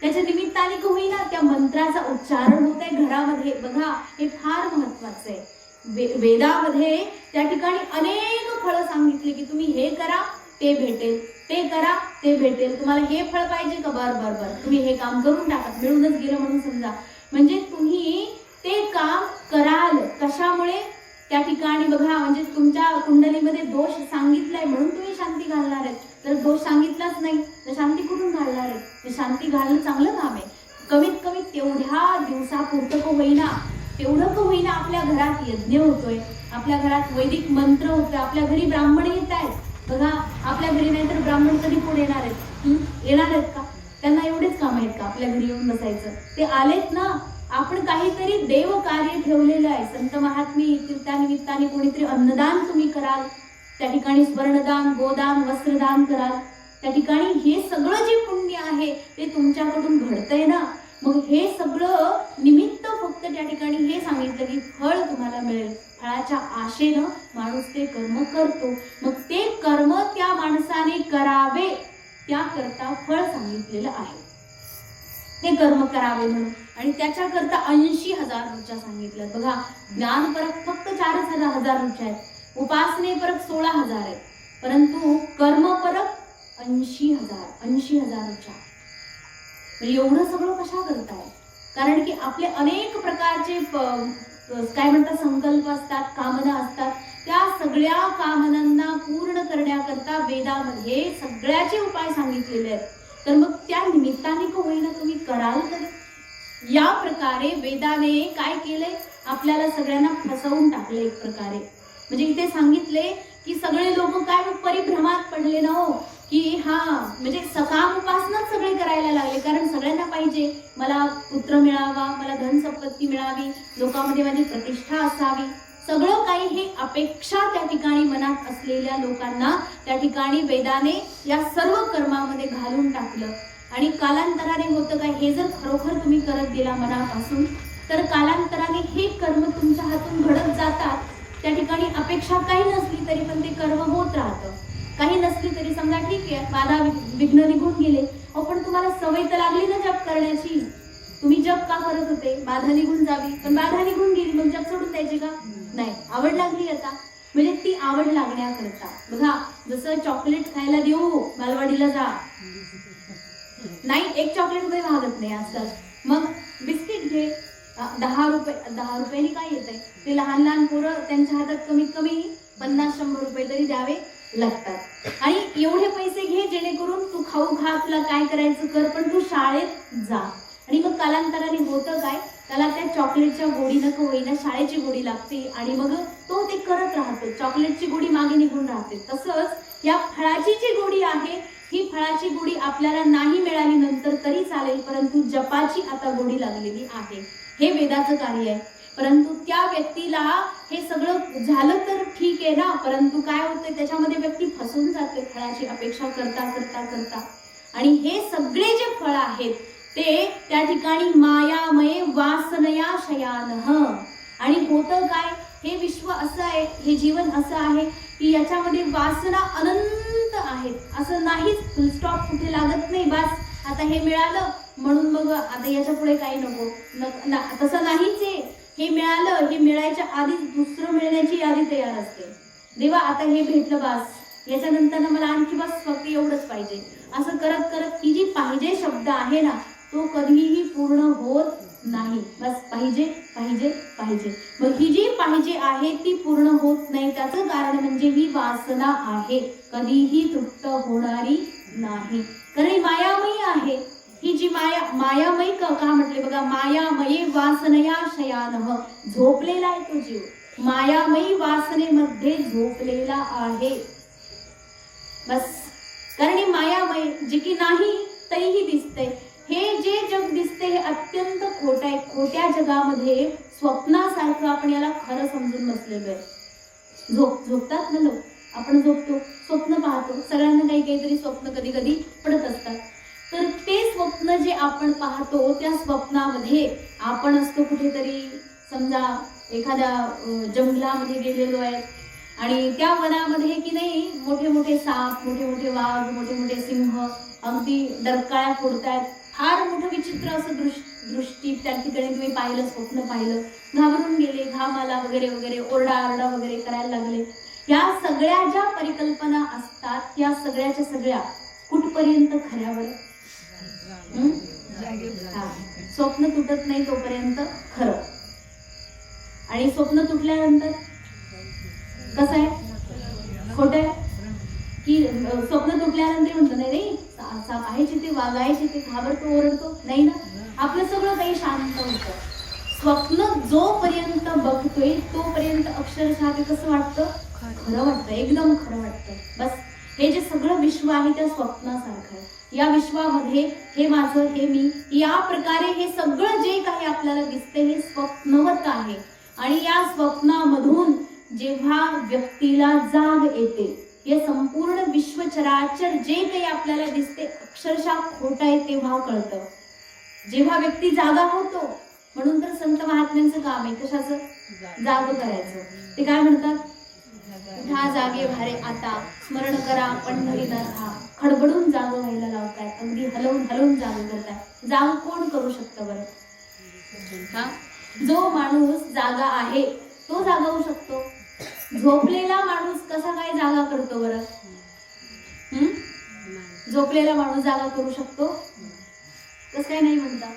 त्याच्या निमित्ताने का होईना त्या मंत्राचा उच्चारण होत आहे घरामध्ये. बघा, हे फार महत्वाचं आहे. वेदामध्ये त्या ठिकाणी अनेक फळं सांगितली की तुम्ही हे करा ते भेटेल, ते करा ते भेटेल. तुम्हाला हे फळ पाहिजे का? बर बर बर, तुम्ही हे काम करून टाका, मिळूनच गेलं म्हणून समजा. म्हणजे तुम्ही ते काम कराल. कशामुळे? त्या ठिकाणी बघा, म्हणजे तुमच्या कुंडलीमध्ये दोष सांगितलाय म्हणून तुम्ही शांती घालणार आहेत. जर दोष सांगितलाच नाही तर शांती कुठून घालणार आहे? ते शांती घालणं चांगलं काम आहे. कमीत कमी तेवढ्या दिवसापुरतं का होईना, तेवढं का होईना आपल्या घरात यज्ञ होतोय, आपल्या घरात वैदिक मंत्र होतोय, आपल्या घरी ब्राह्मण येत आहेत. बघा, आपल्या घरी नाही तर ब्राह्मण कधी कोण येणार आहेत? येणार आहेत का? त्यांना एवढेच काम आहेत का आपल्या घरी येऊन बसायचं? ते आलेत ना. आपण काहीतरी देव कार्य ठेवलेलं आहे. संत महात्मे येतील, त्या निमित्ताने कोणीतरी अन्नदान तुम्ही कराल, त्या ठिकाणी स्वर्णदान, गोदान, वस्त्रदान कराल. त्या ठिकाणी हे सगळं जे पुण्य आहे ते तुमच्याकडून घडतंय ना. मग हे सगळं निमित्त फक्त त्या ठिकाणी हे सांगितलं की फळ तुम्हाला मिळेल. फळाच्या आशेनं माणूस ते कर्म करतो. मग ते कर्म त्या माणसाने करावे त्याकरता फळ सांगितलेलं आहे. ते कर्म करावे म्हणून. आणि त्याच्याकरता 80,000 रुचा सांगितल्या. बघा, ज्ञान परक फक्त 4,000 रुचा आहेत, उपासने परक 16,000 आहेत, परंतु कर्म परक 80,000 रुचा. एवढं सगळं कशा करताय? कारण की आपले अनेक प्रकारचे काय म्हणतात संकल्प असतात, कामना असतात. त्या सगळ्या कामनांना पूर्ण करण्याकरता वेदामध्ये सगळ्याचे उपाय सांगितलेले आहेत. तर मग त्या निमित्ताने का होईना तुम्ही कराल तरी. या प्रकारे वेदाने काय केलंय? आपल्याला सगळ्यांना फसवून टाकले एक प्रकारे. म्हणजे इथे सांगितले की सगळे लोक काय परिभ्रमात पडले ना हो, की हा म्हणजे सकाम उपासनाच सगळे करायला लागले. कारण सगळ्यांना पाहिजे, मला पुत्र मिळावा, मला धन संपत्ती मिळावी, लोकांमध्ये माझी प्रतिष्ठा असावी. सगळं काही हे अपेक्षा त्या ठिकाणी मनात असलेल्या लोकांना त्या ठिकाणी वेदाने या सर्व कर्मामध्ये घालून टाकलं. आणि कालांतराने होतं काय? हे जर खरोखर तुम्ही करत गेला मनापासून तर कालांतराने हे कर्म तुमच्या हातून घडत जातात. त्या ठिकाणी अपेक्षा काही नसली तरी पण ते कर्म होत राहतं. काही नसली तरी समजा ठीक आहे, बाधा विघ्न निघून गेले, पण तुम्हाला सवय तर लागली ना जप करण्याची. तुम्ही जप का करत होते? बाधा निघून जावी, पण बाधा निघून गेली मग जप सोडून द्यायचे का? नाही, आवड लागली आता. म्हणजे ती आवड लागण्याकरता बघा, जसं चॉकलेट खायला देऊ, बालवाडीला जा, नाही एक चॉकलेट रुपये मागत नाही आजकाल. मग बिस्किट घे, 10 रुपयाने काय येत आहे? ते लहान लहान पोरं, त्यांच्या हातात कमीत कमी 50-100 रुपये तरी द्यावे लागतात. आणि एवढे पैसे घे जेणेकरून तू खाऊ खा, तुला काय करायचं कर, पण तू शाळेत जा. आणि मग कालांतराने होतं काय? त्याला त्या चॉकलेटच्या गोडीनं का होईना शाळेची गोडी लागते आणि मग तो ते करत राहतो. चॉकलेटची गोडी मागे निघून राहते. तसंच या फळाची जी गोडी आहे, ही फळाची गोडी आपल्याला नाही मिळाली नंतर तरी चालेल, परंतु जपाची आता गोडी लागलेली आहे. हे वेदाचं कार्य आहे. परंतु त्या व्यक्तीला हे सगळं झालं तर ठीक आहे ना, परंतु काय होतंय त्याच्यामध्ये व्यक्ती फसून जाते फळाची अपेक्षा करता करता करता. आणि हे सगळे जे फळ आहेत ते त्या ठिकाणी मायामय वासनया शयानः. आणि होतं काय? हे विश्व असं आहे, हे जीवन असं आहे की याच्यामध्ये वासना अनंत आहेत. असं नाहीच, फुल स्टॉप कुठे लागत नाही. बस आता हे मिळालं म्हणून मग आता याच्या पुढे काही नको, तसं नाहीच आहे. हे मिळालं, हे मिळायच्या आधीच दुसरं मिळण्याची यादी तयार असते. देवा आता हे भेटलं, बस याच्यानंतर मला आणखी बस फक्त एवढंच पाहिजे. असं करत करत ही जी पाहिजे शब्द आहे ना, तो कधीही पूर्ण होत नाही. बस पाहिजे पाहिजे पाहिजे. मग ही जी पाहिजे आहे ती पूर्ण होत नाही, त्याचं कारण म्हणजे ही वासना आहे, कधीही तृप्त होणारी नाही. कारण ही मायामयी आहे. ही जी मायामयी का म्हटले बघा, मायामयी वासनया शयानः, झोपलेला आहे तो जीव, मायामयी वासनेमध्ये झोपलेला आहे. बस. कारण ही मायामयी जे की नाही तरीही दिसते. हे जे जग दिसते हे अत्यंत खोट आहे. खोट्या जगामध्ये स्वप्नासारखं आपण याला खरं समजून बसलेलो आहे. झोपतात ना लोक, आपण झोपतो, स्वप्न पाहतो, सगळ्यांना काही काहीतरी स्वप्न कधी कधी पडत असतात. तर ते स्वप्न जे आपण पाहतो त्या स्वप्नामध्ये आपण असतो कुठेतरी, समजा एखाद्या जंगलामध्ये गेलेलो आहे आणि त्या वनामध्ये की नाही मोठे मोठे साप, मोठे मोठे वाघ, मोठे मोठे सिंह अगदी डरकाळ्या फोडतायत. फार मोठं विचित्र असं दृष्टी त्या ठिकाणी तुम्ही पाहिलं, स्वप्न पाहिलं, घाबरून गेले, घाम आला वगैरे वगैरे, ओरडा वगैरे करायला लागले. या सगळ्या ज्या परिकल्पना असतात त्या सगळ्याच्या सगळ्या कुठपर्यंत खऱ्यावर? स्वप्न तुटत नाही तोपर्यंत खरं. आणि स्वप्न तुटल्यानंतर कसं आहे? खोट आहे की स्वप्न तुटल्यानंतर म्हणतो नाही साप आहे जिथे, वाघ आहे जिथे, घाबरतो, ओरडतो नाही ना, आपलं सगळं काही शांत होतं. स्वप्न जोपर्यंत बघतोय तोपर्यंत अक्षरशः ते कसं वाटतं? खरं वाटतं, एकदम खरं वाटतं. बस. हे जे सगळं विश्व आहे त्या स्वप्नासारखं आहे. या विश्वामध्ये हे माझं, हे मी, या प्रकारे हे सगळं जे काही आपल्याला दिसते हे स्वप्नवत आहे. आणि या स्वप्नामधून जेव्हा व्यक्तीला जाग येते, हे संपूर्ण विश्व चराचर जे काही आपल्याला दिसते अक्षरशः खोट आहे तेव्हा कळतं, जेव्हा व्यक्ती जागा होतो. म्हणून तर संत महात्म्यांचं काम आहे कशाचं? जाग करायचं. ते काय म्हणतात? उठा जागे भारे आता, स्मरण करा पंढरीनाथा, खडबडून जाग व्हायला लावताय, अगदी हलवून हलवून जाग करताय. जाग कोण करू शकतं बरं? जो माणूस जागा आहे तो जागवू शकतो. झोपलेला माणूस कसा काय जागा करतो बरं? झोपलेला माणूस जागा करू शकतो? कसं काय नाही म्हणता?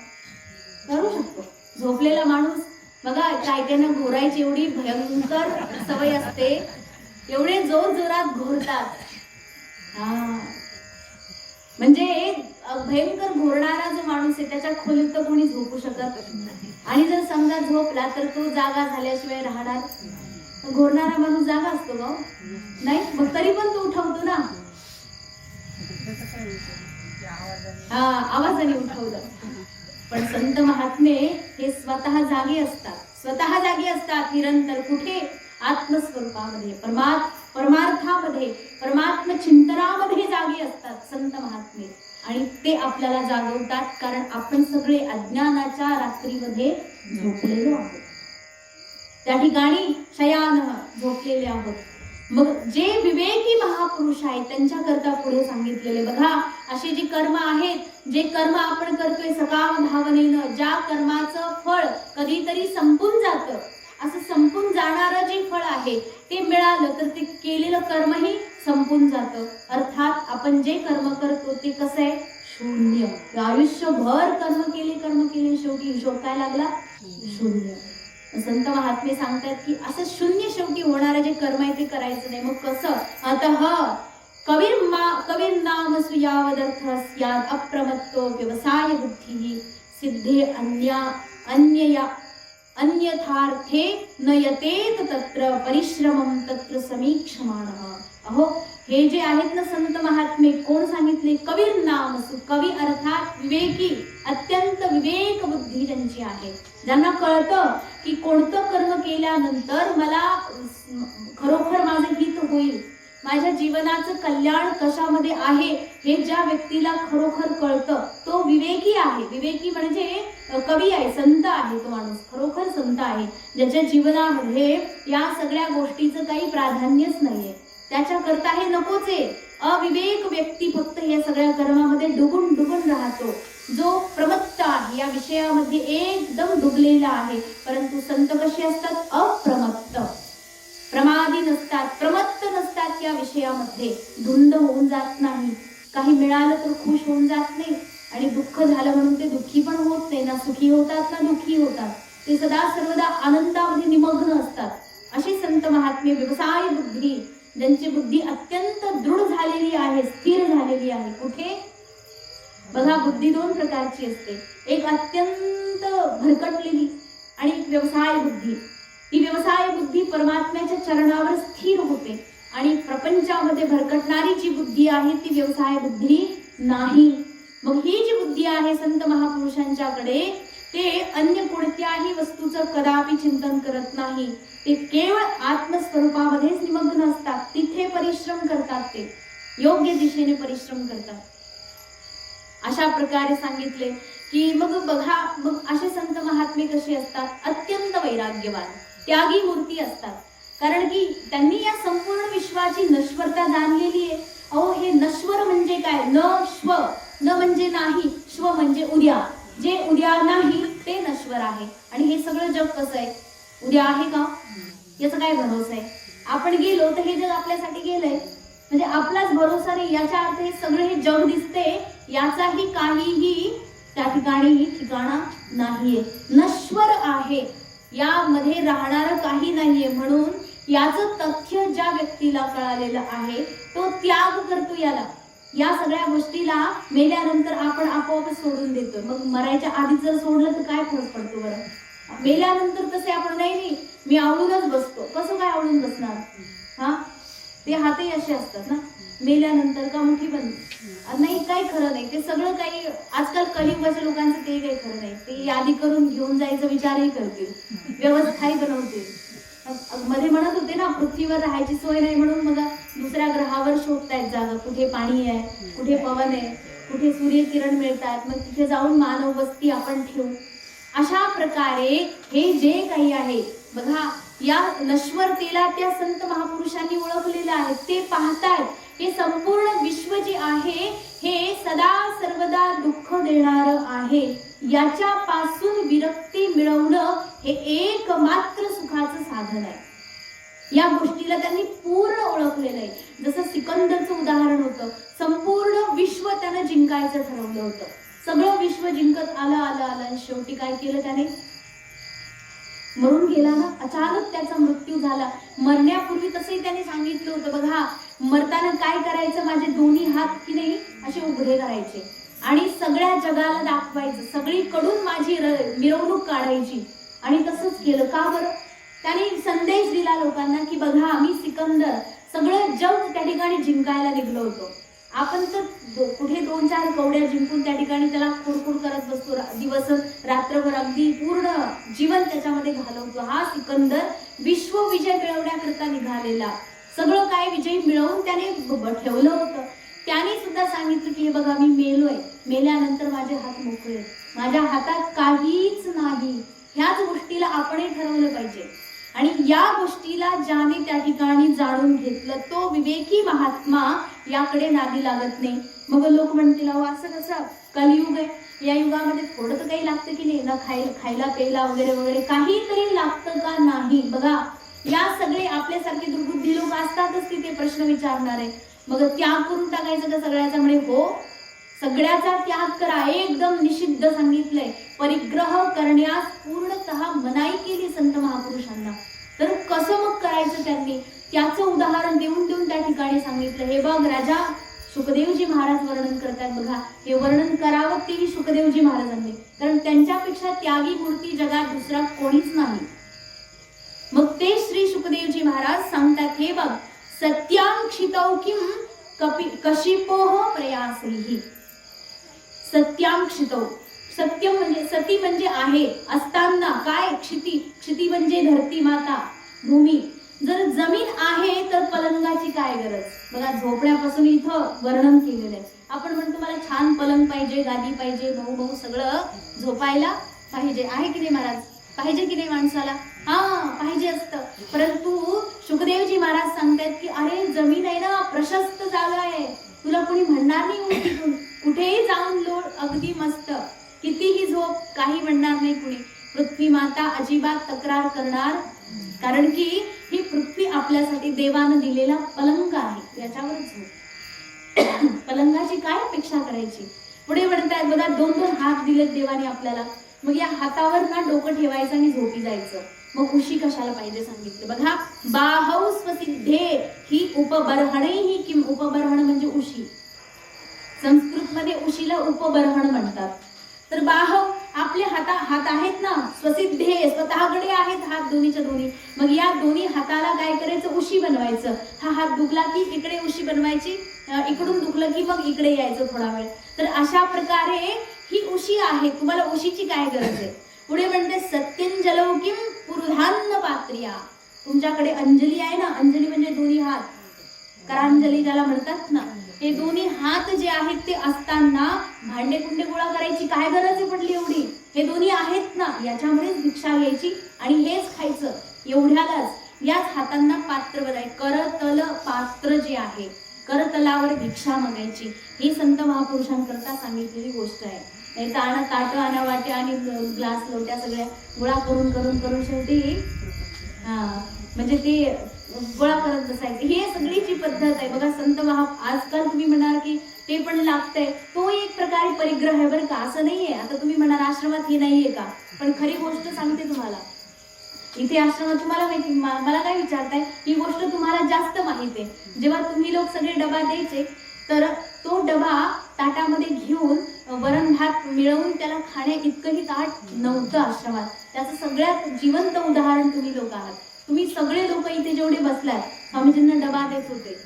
करू शकतो. झोपलेला माणूस बघा, काय त्यांना घोरायची एवढी भयंकर सवय असते, एवढे जोर जोरात घोरतात. म्हणजे भयंकर घोरणारा जो माणूस आहे त्याच्या खोलीत तर कोणी झोपू शकत नाही. आणि जर समजा झोपला तर तो जागा झाल्याशिवाय राहणार? घोरणारा माणूस जागा असतो का? नाही. मग तरी पण तो उठवतो ना, आवाजाने उठवलं. पण संत महात्मे हे स्वतः जागे असतात, स्वतः जागे असतात निरंतर. कुठे? आत्मस्वरूपामध्ये, परमार्थामध्ये, परमात्म चिंतनामध्ये जागे असतात संत महात्मे. आणि ते आपल्याला जागवतात, कारण आपण सगळे अज्ञानाच्या रात्रीमध्ये झोपलेलो आहोत. त्या ठिकाणी शयान झोपलेले आहोत. मग जे विवेकी महापुरुष आहेत त्यांच्याकरता पुढे सांगितलेले बघा, असे जे कर्म आहेत, जे कर्म आपण करतोय सकाम भावनेनं, ज्या कर्माचं फळ कधीतरी संपून जातं, असं संपून जाणारं जे फळ आहे ते मिळालं तर ते केलेलं कर्मही संपून जातं. अर्थात आपण जे कर्म करतो ते कसं आहे? शून्य. आयुष्यभर कर्म केले, शेवटी हिशोब काय लागला? शून्य. संत महात्मे सांगतात की असं शून्य शेवटी होणारे जे कर्म आहे ते करायचं नाही. मग कसं? अतः कबीर नाम सुयावदर्थ स्याद अप्रमत्तो व्यवसाय बुद्धी सिद्धे अन्यथार्थे न यतेत तत्र परिश्रमम तत्र समीक्षमाणः. अहो, हे जे आहेत ना संत महात्मे, कोण सांगितले? कबीर नाम सु. कवी अर्थात विवेकी, अत्यंत विवेक बुद्धी ज्यांची आहे, ज्यांना कळतं की कोणतं कर्म केल्यानंतर मला खरोखर माझं हित होईल, माझ्या जीवनाचं कल्याण कशामध्ये आहे, हे ज्या व्यक्तीला खरोखर कळतं तो विवेकी आहे. विवेकी म्हणजे कवी आहे, संत आहे. तो माणूस खरोखर संत आहे, ज्याच्या जीवनामध्ये या सगळ्या गोष्टीचं काही प्राधान्यच नाहीये, त्याच्याकरता हे नकोच आहे. अविवेक व्यक्ती फक्त या सगळ्या कर्मामध्ये डुबून राहतो. जो प्रमत्त आहे, या विषयामध्ये एकदम डुबलेला आहे. परंतु संत कसे असतात? अप्रमत्त, प्रमादी नसतात, प्रमत्त नसतात. या विषयामध्ये धुंद होऊन जात नाही. काही मिळालं तर खुश होऊन जात नाही, आणि दुःख झालं म्हणून ते दुःखी पण होत नाही, ना सुखी होतात ना दुःखी होतात, ते सदा सर्वदा आनंदामध्ये निमग्न असतात. अशी संत महात्मे व्यवसाय बुद्धी, ज्यांची बुद्धी अत्यंत दृढ झालेली आहे, स्थिर झालेली आहे. कुठे बघा, बुद्धी दोन प्रकारची असते, एक अत्यंत भरकटलेली आणि एक व्यवसाय बुद्धी. ही व्यवसाय बुद्धी परमात्म्याच्या चरणावर स्थिर होते आणि प्रपंचामध्ये भरकटणारी जी बुद्धी आहे ती व्यवसाय बुद्धी नाही. मग ही जी बुद्धी आहे संत महापुरुषांच्याकडे, ते अन्य कोणत्याही वस्तूचं कदापि चिंतन करत नाही. ते केवळ आत्मस्वरूपामध्येच निमग्न असतात. तिथे परिश्रम करतात, ते योग्य दिशेने परिश्रम करतात. अशा प्रकारे सांगितले की मग बघा, मग असे संत महात्मे कसे असतात, अत्यंत वैराग्यवान, त्यागी मूर्ती असतात. कारण की त्यांनी या संपूर्ण विश्वाची नश्वरता जाणलेली आहे. अहो, हे नश्वर म्हणजे काय? न श्व, न म्हणजे नाही, श्व म्हणजे उद्या. जे उद्या नाही ते नश्वर आहे. आणि हे सगळं जग कसं आहे, उद्या आहे का याचा काय भरोसा आहे? आपण गेलो तर हे जग आपल्यासाठी गेलंय, म्हणजे आपलाच भरोसा नाही. याच्या अर्थ हे सगळे हे जग दिसते, याचाही काहीही त्या ठिकाणी ठिकाणा नाहीये, नश्वर आहे, यामध्ये राहणार काही नाहीये. म्हणून याचं तथ्य ज्या व्यक्तीला कळालेलं आहे तो त्याग करतो याला, या सगळ्या गोष्टीला मेल्यानंतर आपण आपोआप सोडून देतो. मग मरायच्या आधी जर सोडलं तर काय फरक पडतो बरं? मेल्यानंतर तसे आपण नाही मी आवडूनच बसतो. कसं काय आवडून बसणार? हा, ते हातही असे असतात ना, मेल्यानंतर का मुठी बंद नाही, काही खरं नाही. ते सगळं काही आजकाल कलियुगाच्या लोकांचं ते काही खरं नाही. ते यादी करून घेऊन जायचा विचारही करतील, व्यवस्थाही बनवतील. मध्ये म्हणत होते ना, पृथ्वीवर राहायची सोय नाही म्हणून मग दुसऱ्या ग्रहावर शोधतायत जागा, कुठे पाणी आहे, कुठे पवन आहे, कुठे सूर्यकिरण मिळतात, मग तिथे जाऊन मानव वस्ती आपण ठेवू. अशा प्रकारे हे जे काही आहे बघा, या नश्वरतेला त्या संत महापुरुषांनी ओळखलेलं आहे. ते पाहतायत हे संपूर्ण विश्व जे आहे हे सदा सर्वदा दुःख देणार आहे. याच्यापासून विरक्ती मिळवणं हे एकमात्र सुखाचं साधन आहे. या गोष्टीला त्यांनी पूर्ण ओळखलेलं आहे. जसं सिकंदरचं उदाहरण होतं, संपूर्ण विश्व त्यानं जिंकायचं ठरवलं होतं. सगळं विश्व जिंकत आलं आणि शेवटी काय केलं त्याने? मरून गेला ना, अचानक त्याचा मृत्यू झाला. मरण्यापूर्वी तसंही त्याने सांगितलं होतं, बघा मरताना काय करायचं, माझे दोन्ही हात की नाही असे उघडे करायचे आणि सगळ्या जगाला दाखवायचं, सगळीकडून माझी मिरवणूक काढायची. आणि तसंच केलं. का बरं? त्याने संदेश दिला लोकांना की बघा, मी सिकंदर सगळं जग त्या ठिकाणी जिंकायला निघलो होतो. आपण तर कुठे 2-4 कवड्या जिंकून त्या ठिकाणी त्याला खुडखुड करत बसतो, दिवस रात्रभर अगदी पूर्ण जीवन त्याच्यामध्ये घालवतो. हा सिकंदर विश्व विजय मिळवण्याकरता निघालेला, सगळं काय विजय मिळवून त्याने ठेवलं होतं. त्याने सुद्धा सांगितलं की हे बघा, मी मेलोय, मेल्यानंतर माझे हात मोकळे, माझ्या हातात काहीच नाही. ह्याच गोष्टीला आपणही ठरवलं पाहिजे. आणि या गोष्टीला ज्याने त्या ठिकाणी जाणून घेतलं तो विवेकी महात्मा याकडे नादी लागत नाही. मग लोक म्हणतील, अहो असं कसं, कलियुग आहे, या युगामध्ये थोडं तर काही लागतं की नाही, ना खायला प्यायला वगैरे वगैरे काहीतरी लागतं का नाही? बघा, या सगळे आपल्यासारखे दुर्बुद्धी लोक असतातच तिथे प्रश्न विचारणारे. मग त्याग करून टाकायचं का सगळ्याचा? म्हणे हो, सगळ्याचा त्याग करा, एकदम निषिद्ध सांगितलंय. परिग्रह करण्यास पूर्णतः मनाई केली संत महापुरुषांना. तर कसं मग करायचं त्यांनी? त्याचं उदाहरण देऊन देऊन त्या ठिकाणी सांगितलं. हे बघ राजा, शुकदेवजी महाराज वर्णन करतात बघा, हे वर्णन करावं तेही शुकदेवजी महाराजांनी, कारण त्यांच्यापेक्षा त्यागी मूर्ती जगात दुसरा कोणीच नाही. मग ते श्री शुकदेवजी महाराज सांगतात, हे बघ, सत्यां क्षितौ किम कशिपोह प्रयासैहि. सत्यां क्षितौ, सत्यम म्हणजे सती म्हणजे आहे, असताना काय? क्षिती, क्षिती म्हणजे धरती माता, भूमी. जर जमीन आहे तर पलंगाची काय गरज? बघा, झोपण्यापासून इथं वर्णन केलेलं आहे. आपण म्हणतो मला छान पलंग पाहिजे, गादी पाहिजे, भाऊ सगळं झोपायला पाहिजे, आहे की नाही महाराज? पाहिजे की नाही माणसाला? हा, पाहिजे असतं. परंतु शुकदेवजी महाराज सांगतात की अरे, जमीन आहे ना, प्रशस्त जागा आहे, तुला कोणी म्हणणार नाही उठून, कुठेही जाऊन लोळ, अगदी मस्त, कितीही झोप, काही म्हणणार नाही कुणी. पृथ्वी माता अजिबात तक्रार करणार, कारण की ही पृथ्वी आपल्यासाठी देवानं दिलेला पलंग आहे, याच्यावरच झोप. पलंगाची काय अपेक्षा करायची? पुढे म्हणतायत बघा, 2-2 हात दिलेत देवाने आपल्याला. मग या हातावर ना डोकं ठेवायचं आणि झोपी जायचं. मग उशी कशाला पाहिजे सांगितलं बघा. बाहौ स्वसिद्धे ही उपबर्हणे ही किम. उपबर्हण म्हणजे उशी. संस्कृत मध्ये उशीला उपबर्हण म्हणतात. तर बाहौ आपले हात आहेत ना, स्वसिद्धे स्वतःकडे आहेत हात दोन्हीच्या दोन्ही. मग या दोन्ही हाताला काय करायचं, उशी बनवायचं. हा हात दुखला की इकडे उशी बनवायची, इकडून दुखलं की मग इकडे यायचं थोडा वेळ. तर अशा प्रकारे ही उशी आहे. तुम्हाला उशीची काय गरज आहे. पुढे म्हणते सत्यंजलौ किम पुरुधान्न पात्रिया. तुमच्याकडे अंजली आहे ना, अंजली म्हणजे दोन्ही हात, करांजली ज्याला म्हणतात ना, हे दोन्ही हात जे आहेत ते असताना भांडे कुंडे गोळा करायची काय गरज पडली एवढी. हे दोन्ही आहेत ना, याच्यामुळेच भिक्षा घ्यायची आणि हेच खायचं. एवढ्यालाच याच हातांना पात्र बनाय. करतल पात्र जे आहे, करतलावर भिक्षा मागायची. ही संत महापुरुषांकरता सांगितलेली गोष्ट आहे. नाही तर ताट आणा वाट्या आणि ग्लास लोट्या सगळ्या गोळा करून करून करून शेवटी म्हणजे ते गोळा करत बसायचे. हे सगळीची पद्धत आहे बघा. संत आजकाल तुम्ही म्हणाल की ते पण लागतंय, तो एक प्रकारे परिग्रह आहे बरं का, असं नाहीये. आता तुम्ही म्हणाल आश्रमात हे नाहीये का, पण खरी गोष्ट सांगते तुम्हाला. इथे आश्रमात तुम्हाला माहिती, मला काय विचारताय, ही गोष्ट तुम्हाला जास्त माहित आहे. जेव्हा तुम्ही लोक सगळे डबा द्यायचे तर तो डबा ताटामध्ये घेऊन वरण भात मिळवून त्याला खाण्या इतकंही ताट नव्हतं आश्रमात. त्याचं सगळ्यात जिवंत उदाहरण तुम्ही लोक आहात. तुम्ही सगळे लोक इथे जेवढे बसलात, स्वामीजींना डबा देत होते.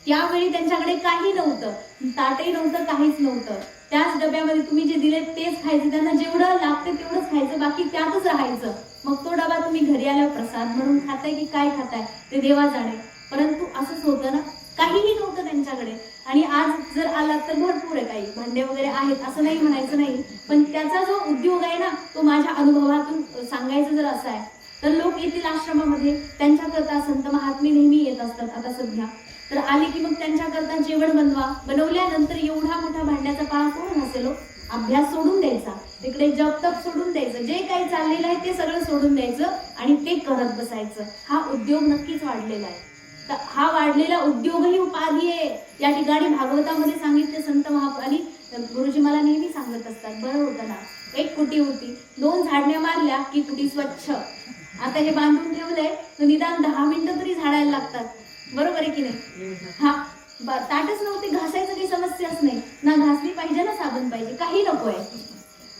त्यावेळी त्यांच्याकडे काही नव्हतं, ताटही नव्हतं, काहीच नव्हतं. त्याच डब्यामध्ये तुम्ही जे दिले तेच खायचे. त्यांना जेवढं लागते तेवढंच खायचं, बाकी त्यातच राहायचं. मग तो डबा तुम्ही घरी आल्यावर प्रसाद म्हणून खाताय की काय खाताय ते देवा जाणे. परंतु असंच होतं ना, काहीही नव्हतं त्यांच्याकडे. आणि आज जर आलात तर भरपूर आहे, काही भांडे वगैरे आहेत असं नाही म्हणायचं नाही, पण त्याचा जो उद्योग आहे ना, तो माझ्या अनुभवातून सांगायचं जर असं आहे तर लोक येतील आश्रमामध्ये, त्यांच्याकरता संत महात्मे नेहमी येत असतात. आता सध्या तर आले की मग त्यांच्याकरता जेवण बनवा. बनवल्यानंतर एवढा मोठा भांड्याचा पाळा कोण घासेल. अभ्यास सोडून द्यायचा, तिकडे जप तप सोडून द्यायचं, जे काही चाललेलं आहे ते सगळं सोडून द्यायचं आणि ते करत बसायचं. हा उद्योग नक्कीच वाढलेला आहे. तर हा वाढलेला उद्योग ही उपाधी आहे. या ठिकाणी भागवतामध्ये सांगितले संत आणि गुरुजी मला नेहमी सांगत असतात, बरं होतं ना, एक कुटी होती, 2 झाडण्या मारल्या की कुटी स्वच्छ. आता हे बांधून ठेवलंय तर निदान 10 मिनिटं तरी झाडायला लागतात, बरोबर आहे की नाही. हा ताटच नव्हते, घासायचं काही समस्याच नाही ना, घासली पाहिजे ना, साबण पाहिजे, काही नकोय.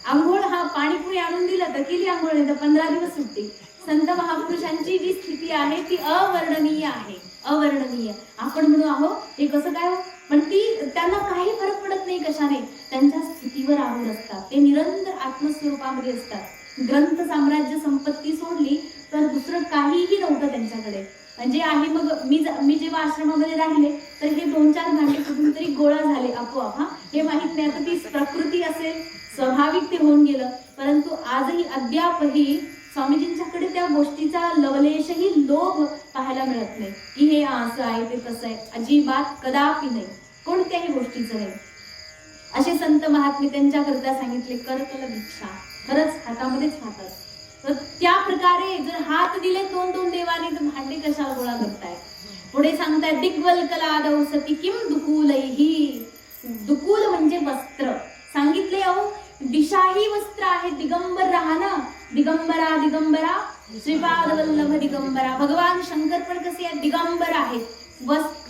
आंघोळ हा पाणीपुरी आणून दिलं तर केली आंघोळ, नाही तर 15 दिवस सुट्टी. संत महापुरुषांची जी स्थिती आहे ती अवर्णनीय आहे, अवर्णनीय. आपण म्हणू आहो हे कसं काय हो, पण ती त्यांना काही फरक पडत नाही कशाने, त्यांच्या स्थितीवर आवड असतात. ते निरंतर आत्मस्वरूपामध्ये असतात. ग्रंथ साम्राज्य संपत्ती सोडली तर दुसरं काहीही नव्हतं त्यांच्याकडे. म्हणजे आहे मग मी जेव्हा आश्रमामध्ये राहिले तर हे 2-4 भांडे कुठून तरी गोळा झाले आपोआप. हे माहित नाही, आता ती प्रकृती असेल, स्वाभाविक ते होऊन गेलं. परंतु आजही अद्यापही स्वामीजींच्याकडे त्या गोष्टीचा लवलेशही लोभ पाहायला मिळत नाही की हे असं आहे ते तसं आहे. अजिबात कदापि नाही, कोणत्याही गोष्टीचं नाही. असे संत महात्मे त्यांच्याकरता सांगितले करतल भिक्षा. खरंच हातामध्येच खातात. तर त्या प्रकारे जर हात दिले 2-2 देवाने तर भांडे कशाला गोळा करताय. पुढे सांगताय दिग्वल्कलादौ सती किम दुकूलैहि. दुकूल म्हणजे वस्त्र सांगितले. अहो दिशाही वस्त्र आहे. दिगंबर राहा ना, दिगंबरा दिगंबरा श्रीपाद वल्लभ दिगंबरा. भगवान शंकर पण कसे आहेत, दिगंबर आहेत.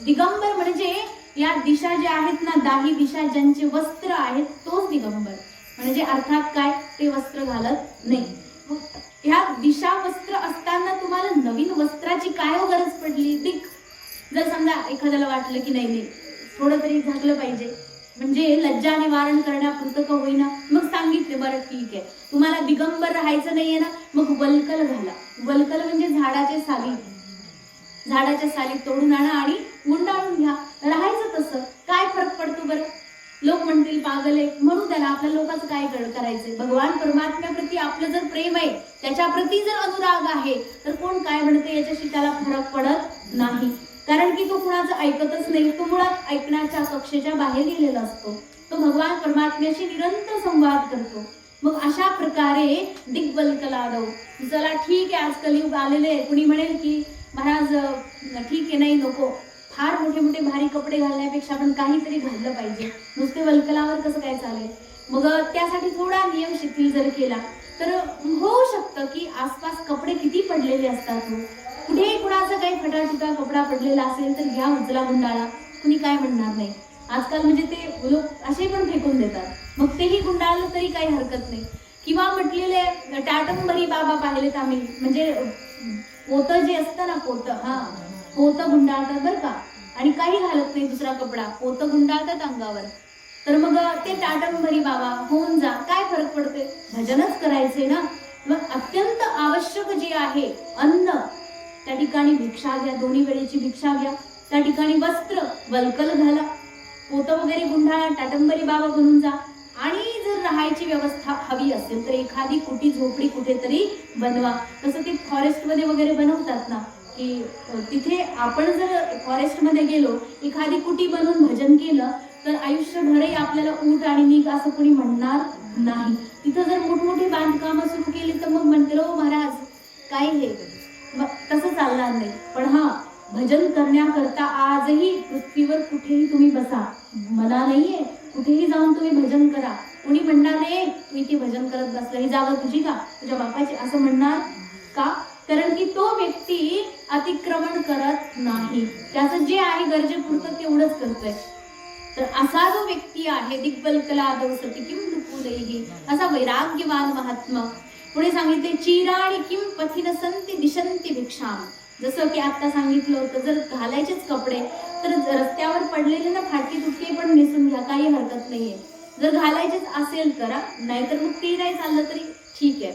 दिगंबर म्हणजे या दिशा ज्या आहेत ना, दाही दिशा ज्यांचे वस्त्र आहेत तोच दिगंबर. म्हणजे अर्थात काय, ते वस्त्र घालत नाही. ह्या दिशा वस्त्र असताना तुम्हाला नवीन वस्त्राची काय गरज पडली. जर समजा एखाद्याला वाटलं की नाही थोडं तरी झाकलं पाहिजे, म्हणजे लज्जा निवारण करण्यापुरतं का होईना, मग सांगितले बरं ठीक आहे, तुम्हाला दिगंबर राहायचं नाहीये ना, मग वल्कल घाला. वल्कल म्हणजे झाडाचे साली, झाडाच्या साली तोडून आणा आणि गुंडाळून घ्या, राहायचं तसं. काय फरक पडतो बरं. लोक म्हणतील पागल आहे, म्हणू त्याला, आपल्या लोकांचं काय करायचंय. भगवान परमात्म्याप्रती आपलं जर प्रेम आहे, त्याच्या प्रती जर अनुराग आहे, तर कोण काय म्हणते याच्याशी त्याला फरक पडत नाही. कारण की तो कुणाचं ऐकतच नाही. तो मुळात ऐकण्याच्या कक्षेच्या बाहेर गेलेला असतो. तो भगवान परमात्म्याशी निरंतर संवाद करतो. मग अशा प्रकारे दिग्वल्कलादौ. चला ठीक आहे, आज कलियुग आलेले आहे. कुणी म्हणेल की महाराज ठीक आहे, नाही नको, फार मोठे मोठे भारी कपडे घालण्यापेक्षा आपण काहीतरी घाललं पाहिजे, नुसते वल्कलावर कसं काय चालेल. मग त्यासाठी थोडा नियम शिथिल जर केला तर होऊ शकतं की आसपास कपडे किती पडलेले असतात, कुठेही कुणाचा काही फटाफुटा कपडा पडलेला असेल तर घ्या उचला गुंडाळा, कुणी काय म्हणणार नाही. आजकाल म्हणजे ते लोक असे पण फेकून देतात, मग तेही गुंडाळलं तरी काही हरकत नाही. किंवा म्हटलेले टाटंबरी बाबा पाहिलेत आम्ही, म्हणजे पोतं जे असतं ना, पोतं गुंडाळतात बरं का, आणि काही घालत नाही दुसरा कपडा, पोतं गुंडाळतात अंगावर. तर मग ते टाटंबरी बाबा होऊन जा, काय फरक पडते, भजनच करायचे ना. मग अत्यंत आवश्यक जे आहे अन्न, त्या ठिकाणी भिक्षा घ्या, दोन्ही वेळेची भिक्षा घ्या. त्या ठिकाणी वस्त्र वल्कल घाला, पोतं वगैरे गुंडाळा, टाटंबरी बाबा बनून जा. आणि जर राहायची व्यवस्था हवी असेल तर एखादी कुटी झोपडी कुठेतरी बनवा. तसं ते फॉरेस्ट मध्ये वगैरे बनवतात ना, की तिथे आपण जर फॉरेस्ट मध्ये गेलो, एखादी कुटी बनवून भजन केलं तर आयुष्यभरही आपल्याला उठ आणि निघ असं कोणी म्हणणार नाही. तिथं जर मोठमोठी बांधकामं सुरू केली तर मग म्हणतील ओ महाराज काय हे, मग तसं चालणार नाही. पण हा, भजन करण्याकरता आजही पृथ्वीवर कुठेही तुम्ही बसा, मना नाहीये, कुठेही जाऊन तुम्ही भजन करा. कोणी म्हणणार नाही तू इथे भजन करत बसला, ही जागा तुझी का, तुझ्या बापाची, असं म्हणणार का? कारण की तो व्यक्ती अतिक्रमण करत नाही, त्याचं जे आहे गरजेपुरतं तेवढंच करतोय. तर असा जो व्यक्ती आहे दिग्बलकला दौसती किम दुकुलैहि, असा वैराग्यवान महात्मा. पुढे सांगितले चिराणी किम पथिन संती दिशंती भिक्षाम. जसं की आता सांगितलं होतं, जर घालायचेच कपडे तर रस्त्यावर पडलेले ना फाटके तुटके पण नेसून घ्या, काही हरकत नाहीये. जर घालायचेच असेल करा, नाहीतर मग ते नाही चाललं तरी ठीक आहे.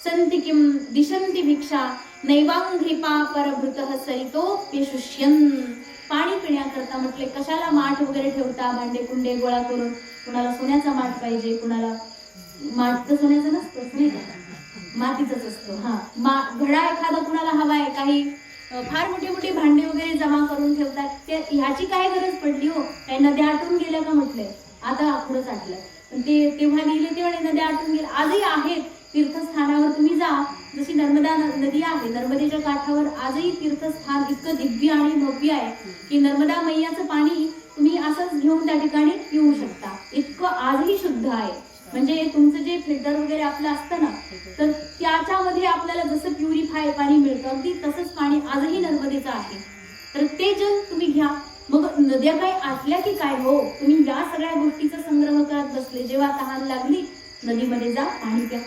संती किम दिशंती भिक्षा नैवांघ्रिपा परभृतः सरितोप्यशुष्यन्. पाणी पिण्याकरता म्हटले, कशाला माठ वगैरे ठेवता, भांडे कुंडे गोळा करून. कुणाला सोन्याचा माठ पाहिजे, कुणाला माठ तर सोन्याचा नसतोच नाही का, मातीचाच असतो. घडा एखादा कुणाला हवाय, काही फार मोठे मोठे भांडे वगैरे जमा करून ठेवतात, ते ह्याची काय गरज पडली हो, काही नद्या आटून गेल्या का म्हटले, आता पुढंच आटलं. पण ते तेव्हा लिहिले तेव्हा नद्या आटून गेल्या, आजही आहेत तीर्थस्थानावर तुम्ही जा. जशी नर्मदा नदी आहे, नर्मदेच्या काठावर आजही तीर्थस्थान इतकं दिव्य आणि भव्य आहे की नर्मदा मैयाचं पाणी तुम्ही असंच घेऊन त्या ठिकाणी पिऊ शकता, इतकं आजही शुद्ध आहे. म्हणजे तुमचं जे फिल्टर वगैरे आपलं असतं ना, तर त्याच्यामध्ये आपल्याला जसं प्युरिफाय पाणी मिळतं, अगदी तसंच पाणी आजही नर्मदेचं आहे. तर ते जल तुम्ही घ्या. मग नद्या काय आटल्या की काय हो, तुम्ही या सगळ्या गोष्टीचा संग्रह करत बसले. जेव्हा तहान लागली नदीमध्ये जा, पाणी प्या,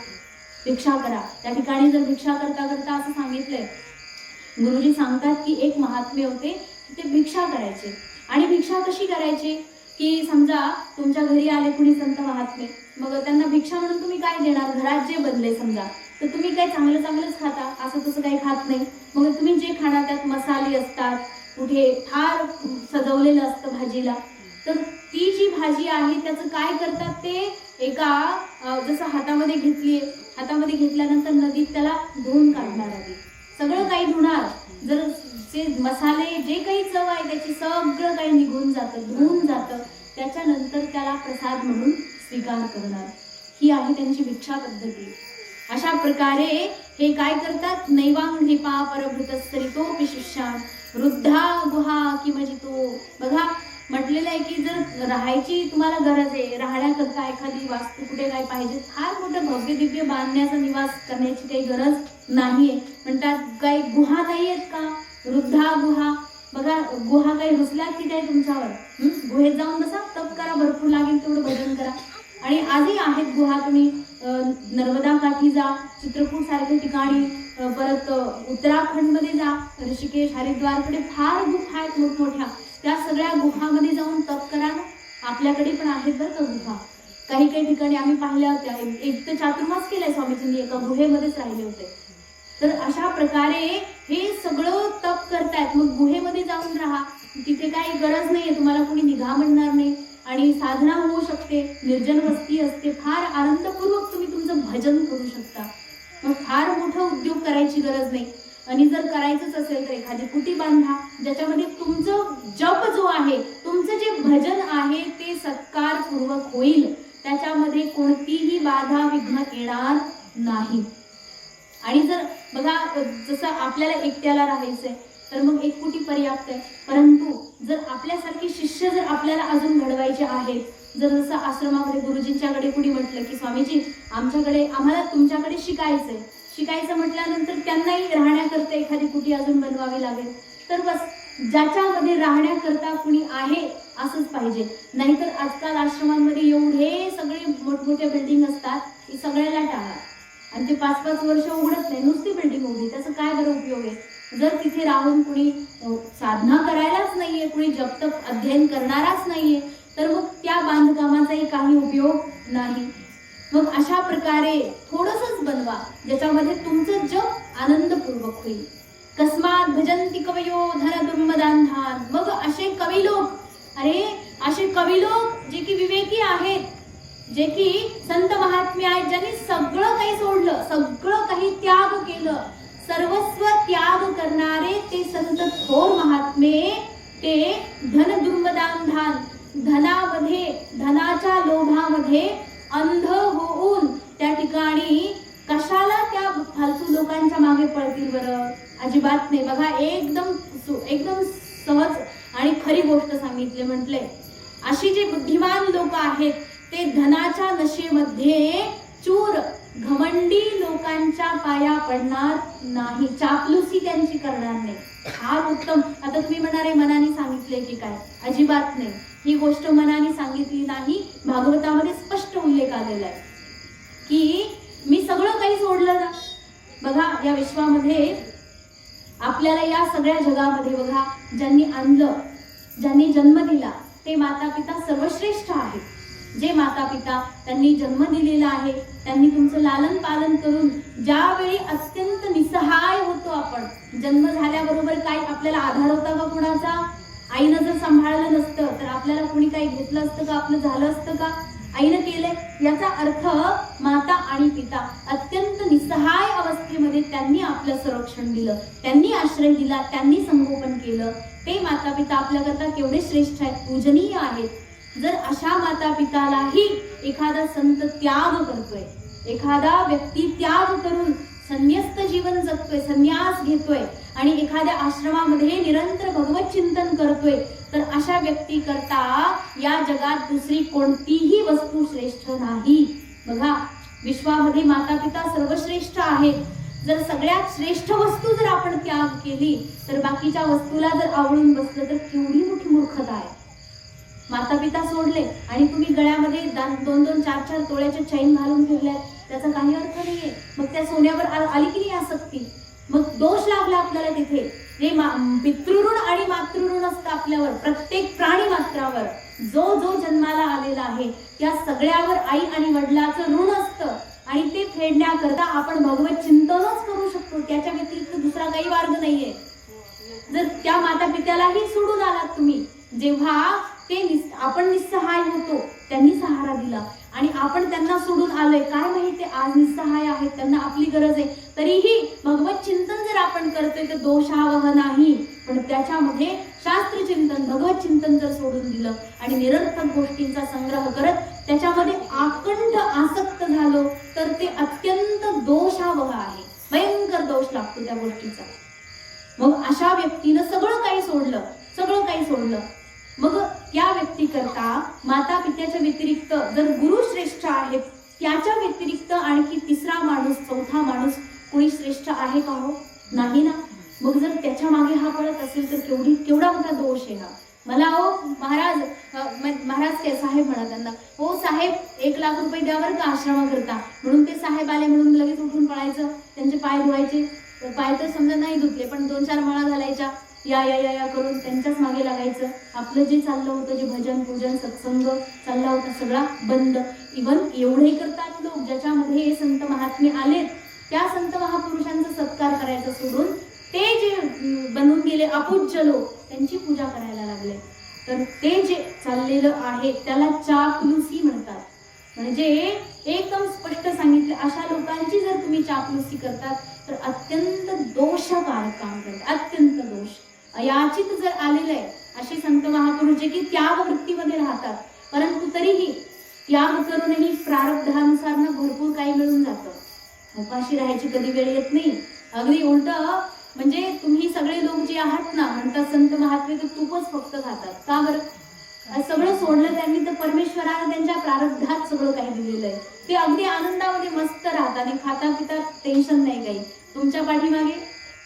भिक्षा करा. त्या ठिकाणी जर भिक्षा करता करता असं सांगितलंय, गुरुजी सांगतात की एक महात्मे होते, ते भिक्षा करायचे. आणि भिक्षा कशी करायची की समजा तुमच्या घरी आले कुणी संत महात्मे, मग त्यांना भिक्षा म्हणून तुम्ही काय देणार, घरात जे बनले समजा, तर तुम्ही काय चांगलं चांगलंच खाता, असं तसं काही खात नाही. मग तुम्ही जे खाणार त्यात मसाले असतात, कुठे फार सजवलेलं असतं भाजीला, तर ती जी भाजी आहे त्याचं काय करतात ते एका जसं हातामध्ये घेतलीये, हातामध्ये घेतल्यानंतर नदीत त्याला धुवून काढणार आधी, सगळं काही धुणार. जर जे मसाले जे काही चव आहे त्याची सगळं काही निघून जातं, धुवून जातं. त्याच्यानंतर त्याला प्रसाद म्हणून स्वीकार करणार. ही आहे त्यांची भिक्षा पद्धती. अशा प्रकारे हे काय करतात, नैवांघ्रिपा परभृतः सरितोऽपि शिष्यान् वृद्धा गुहा किमजितो. बघा म्हटलेलं आहे की जर राहायची तुम्हाला गरज आहे, राहण्याकरता एखादी वास्तू कुठे काय पाहिजे, फार मोठं भव्य दिव्य बांधण्याचा निवास करण्याची काही गरज नाहीये. म्हणतात काही गुहा नाही आहेत का, वृद्धा गुहा. बघा गुहा काही रुसल्यात की काय तुमच्यावर, गुहेत जाऊन बसा, तप करा, भरपूर लागेल तेवढं भजन करा. आणि आजही आहेत गुहा. तुम्ही नर्मदा काठी जा, चित्रकूट सारख्या ठिकाणी, परत उत्तराखंड मध्ये जा, ऋषिकेश हरिद्वारकडे फार गुहा आहेत मोठमोठ्या. त्या सगळ्या गुहामध्ये जाऊन तप करा ना. आपल्याकडे पण आहेत बरं का गुहा, काही काही ठिकाणी आम्ही पाहिल्या होत्या. एक तर चातुर्मास केलाय स्वामीजींनी, एका गुहेमध्येच राहिले होते. तर अशा प्रकारे हे सगळं तप करतायत. मग गुहेमध्ये जाऊन राहा, तिथे काही गरज नाहीये, तुम्हाला कोणी निघा म्हणणार नाही, आणि साधना होऊ शकते, निर्जन वस्ती असते, फार आनंदपूर्वक तुम्ही तुमचं भजन करू शकता. मग फार मोठा उद्योग करायची गरज नाही. आणि जर करायचंच असेल तर एखादी कुटी बांधा, ज्याच्यामध्ये तुमचं जप जो आहे, तुमचं जे भजन आहे ते सत्कारपूर्वक होईल, त्याच्यामध्ये कोणतीही बाधा विघ्न येणार नाही. आणि जर बघा जसं आपल्याला एकट्याला राहायचंय, तर मग एक कोटी पर्याप्त आहे. परंतु जर आपल्यासारखे शिष्य जर आपल्याला अजून घडवायचे आहेत, जर जसं आश्रमामध्ये गुरुजींच्याकडे कुणी म्हटलं की स्वामीजी आम्हाला तुमच्याकडे शिकायचं म्हटल्यानंतर त्यांनाही राहण्याकरता एखादी कुटी अजून बनवावी लागेल. तर बस ज्याच्यामध्ये राहण्याकरता कुणी आहे असंच पाहिजे. नाहीतर आजकाल आश्रमांमध्ये एवढे सगळे मोठमोठे बिल्डिंग असतात की सगळ्याला टाळा, आणि ते 5-5 वर्ष उघडत नाही, नुसती बिल्डिंग उघडी, त्याचा काय बरं उपयोग आहे. जर तिथे राहून कुणी साधना करायलाच नाहीये, कुणी जपतप अध्ययन करणाराच नाहीये, तर मग त्या बांधकामाचाही काही उपयोग नाही. मग अशा प्रकारे थोडंसंच बनवा ज्याच्यामध्ये तुमचं जप आनंदपूर्वक होईल. कस्मात भजंती कवयो धन दुर्मदांधान. मग असे कवी लोक जे की विवेकी आहेत, जे की संत महात्मे आहेत, ज्यांनी सगळं काही सोडलं, सगळं काही त्याग केलं, सर्वस्व त्याग करणारे ते संत थोर महात्मे, ते धन दुर्मदांधान, धनाच्या लोभामध्ये अंध होऊन त्या ठिकाणी कशाला त्या फालतू लोकांच्या मागे पळतील बरं? अजिबात नाही. बघा, एकदम सहज आणि खरी गोष्ट सांगितले. म्हटले अशी जे बुद्धिमान लोक आहेत ते धनाच्या नशेमध्ये चूर घमंडी लोकांच्या पाया पडणार नाही, चापलुसी त्यांची करणार नाही. हा उत्तम. आता तुम्ही म्हणारे मनाने सांगितले की काय? अजिबात नाही. ही गोष्ट मनाने सांगितली नाही, भागवतामध्ये स्पष्ट उल्लेख आलेला आहे की मी सगळं काही सोडलं ना. बघा, या विश्वामध्ये आपल्याला या सगळ्या जगामध्ये बघा, ज्यांनी आणलं, ज्यांनी जन्म दिला ते माता पिता सर्वश्रेष्ठ आहेत. जे माता पिता त्यांनी जन्म दिलेला आहे, त्यांनी तुमचं लालन पालन करून ज्यावेळी अत्यंत निसहाय होतो आपण, जन्म झाल्याबरोबर काय आपल्याला आधार होता का कुणाचा? आईनं जर सांभाळलं नसतं तर आपल्याला कुणी काही घेतलं असतं का? आपलं झालं असतं का? आईनं केलंय. याचा अर्थ माता आणि पिता अत्यंत निसहाय अवस्थेमध्ये त्यांनी आपलं संरक्षण दिलं, त्यांनी आश्रय दिला, त्यांनी संगोपन केलं. ते माता पिता आपल्याकरता केवढे श्रेष्ठ आहेत, पूजनीय आहेत. जर अशा माता पितालाही एखादा संत त्याग करतोय, एखादा व्यक्ती त्याग करून संन्यस्त जीवन जगतोय, संन्यास घेतोय आणि एखाद्या आश्रमामध्ये निरंतर भगवत चिंतन करतोय, तर अशा व्यक्ती करता या जगात दुसरी कोणतीही वस्तू श्रेष्ठ नाही. बघा, विश्वामध्ये माता पिता सर्वश्रेष्ठ आहेत. जर सगळ्यात श्रेष्ठ वस्तू जर आपण त्याग केली तर बाकीच्या वस्तूला जर आवडून बसलं तर केवढी मोठी मूर्खता आहे. माता पिता सोडले आणि तुम्ही गळ्यामध्ये 2-2, 4-4 तोळ्याच्या चैन घालून फिरल्यात, त्याचा काही अर्थ नाहीये. मग त्या सोन्यावर आली की नाही आसक्ती? मग दोष लागला आपल्याला तिथे. जे पितृऋण आणि मातृऋण असतं आपल्यावर, प्रत्येक प्राणी मात्रावर जो जन्माला आलेला आहे त्या सगळ्यावर आई आणि वडिलाचं ऋण असतं, आणि ते फेडण्याकरता आपण भगवत चिंतनच करू शकतो. त्याच्या व्यतिरिक्त दुसरा काही मार्ग नाहीये. जर त्या माता पित्यालाही सोडून आलात तुम्ही, जेव्हा आपण निस्सहाय होतो, त्यांनी सहारा दिला आणि आपण त्यांना सोडून आलोय, काय माहिती आज निस्सहाय आहेत, त्यांना आपली गरज आहे, तरीही भगवत चिंतन जर आपण करतोय तर दोषावह नाही. पण त्याच्यामध्ये शास्त्र चिंतन, भगवत चिंतन जर सोडून दिलं आणि निरर्थक गोष्टींचा संग्रह करत त्याच्यामध्ये आकंठ आसक्त झालो तर ते अत्यंत दोषावह आहे, भयंकर दोष लागतो त्या गोष्टीचा. मग अशा व्यक्तीनं सगळं काही सोडलं. मग त्या व्यक्ती करता माता पित्याच्या व्यतिरिक्त जर गुरु श्रेष्ठ आहेत, त्याच्या व्यतिरिक्त आणखी तिसरा माणूस, चौथा माणूस कोणी श्रेष्ठ आहे का? हो, नाही ना. मग जर त्याच्या मागे हा पळत असेल तर केवढा मोठा दोष आहे हा. मला महाराज काय साहेब म्हणा त्यांना, हो साहेब 1 लाख रुपये द्यावर का आश्रमाकरता, म्हणून ते साहेब आले म्हणून लगेच उठून पळायचं, त्यांचे पाय धुवायचे, पाय तर समजा नाही धुतले पण 2-4 माळा घालायच्या, या करून त्यांच्याच मागे लागायचं. आपलं जे चाललं होतं, जे भजन पूजन सत्संग चालला होता सगळा बंद. इव्हन एवढे करतात लोक, ज्याच्यामध्ये संत महात्मे आलेत त्या संत महापुरुषांचा सत्कार करायचा सोडून ते जे बनून गेले अपूज्य लोक त्यांची पूजा करायला लागले. तर ते जे चाललेलं आहे त्याला चापलुसी म्हणतात. म्हणजे एकदम स्पष्ट सांगितले, अशा लोकांची जर तुम्ही चापलुसी करतात तर अत्यंत दोषकारक काम करतात, अत्यंत दोष याचित जर आलेलं आहे. असे संत महापुरुष जे की त्याग वृत्तीमध्ये राहतात, परंतु तरीही त्याग करूनही प्रारब्धानुसार भरपूर काही मिळून जातं. उपाशी राहायची कधी वेळ येत नाही. अगदी उलट म्हणजे तुम्ही सगळे लोक जे जे आहात ना, म्हणतात संत महात्मे तर तूपच फक्त खातात. का बरं? सगळं सोडलं त्यांनी तर परमेश्वराने त्यांच्या प्रारब्धात सगळं काही दिलेलं आहे. ते अगदी आनंदामध्ये मस्त राहतात आणि खाता पिता टेन्शन नाही काही. तुमच्या पाठीमागे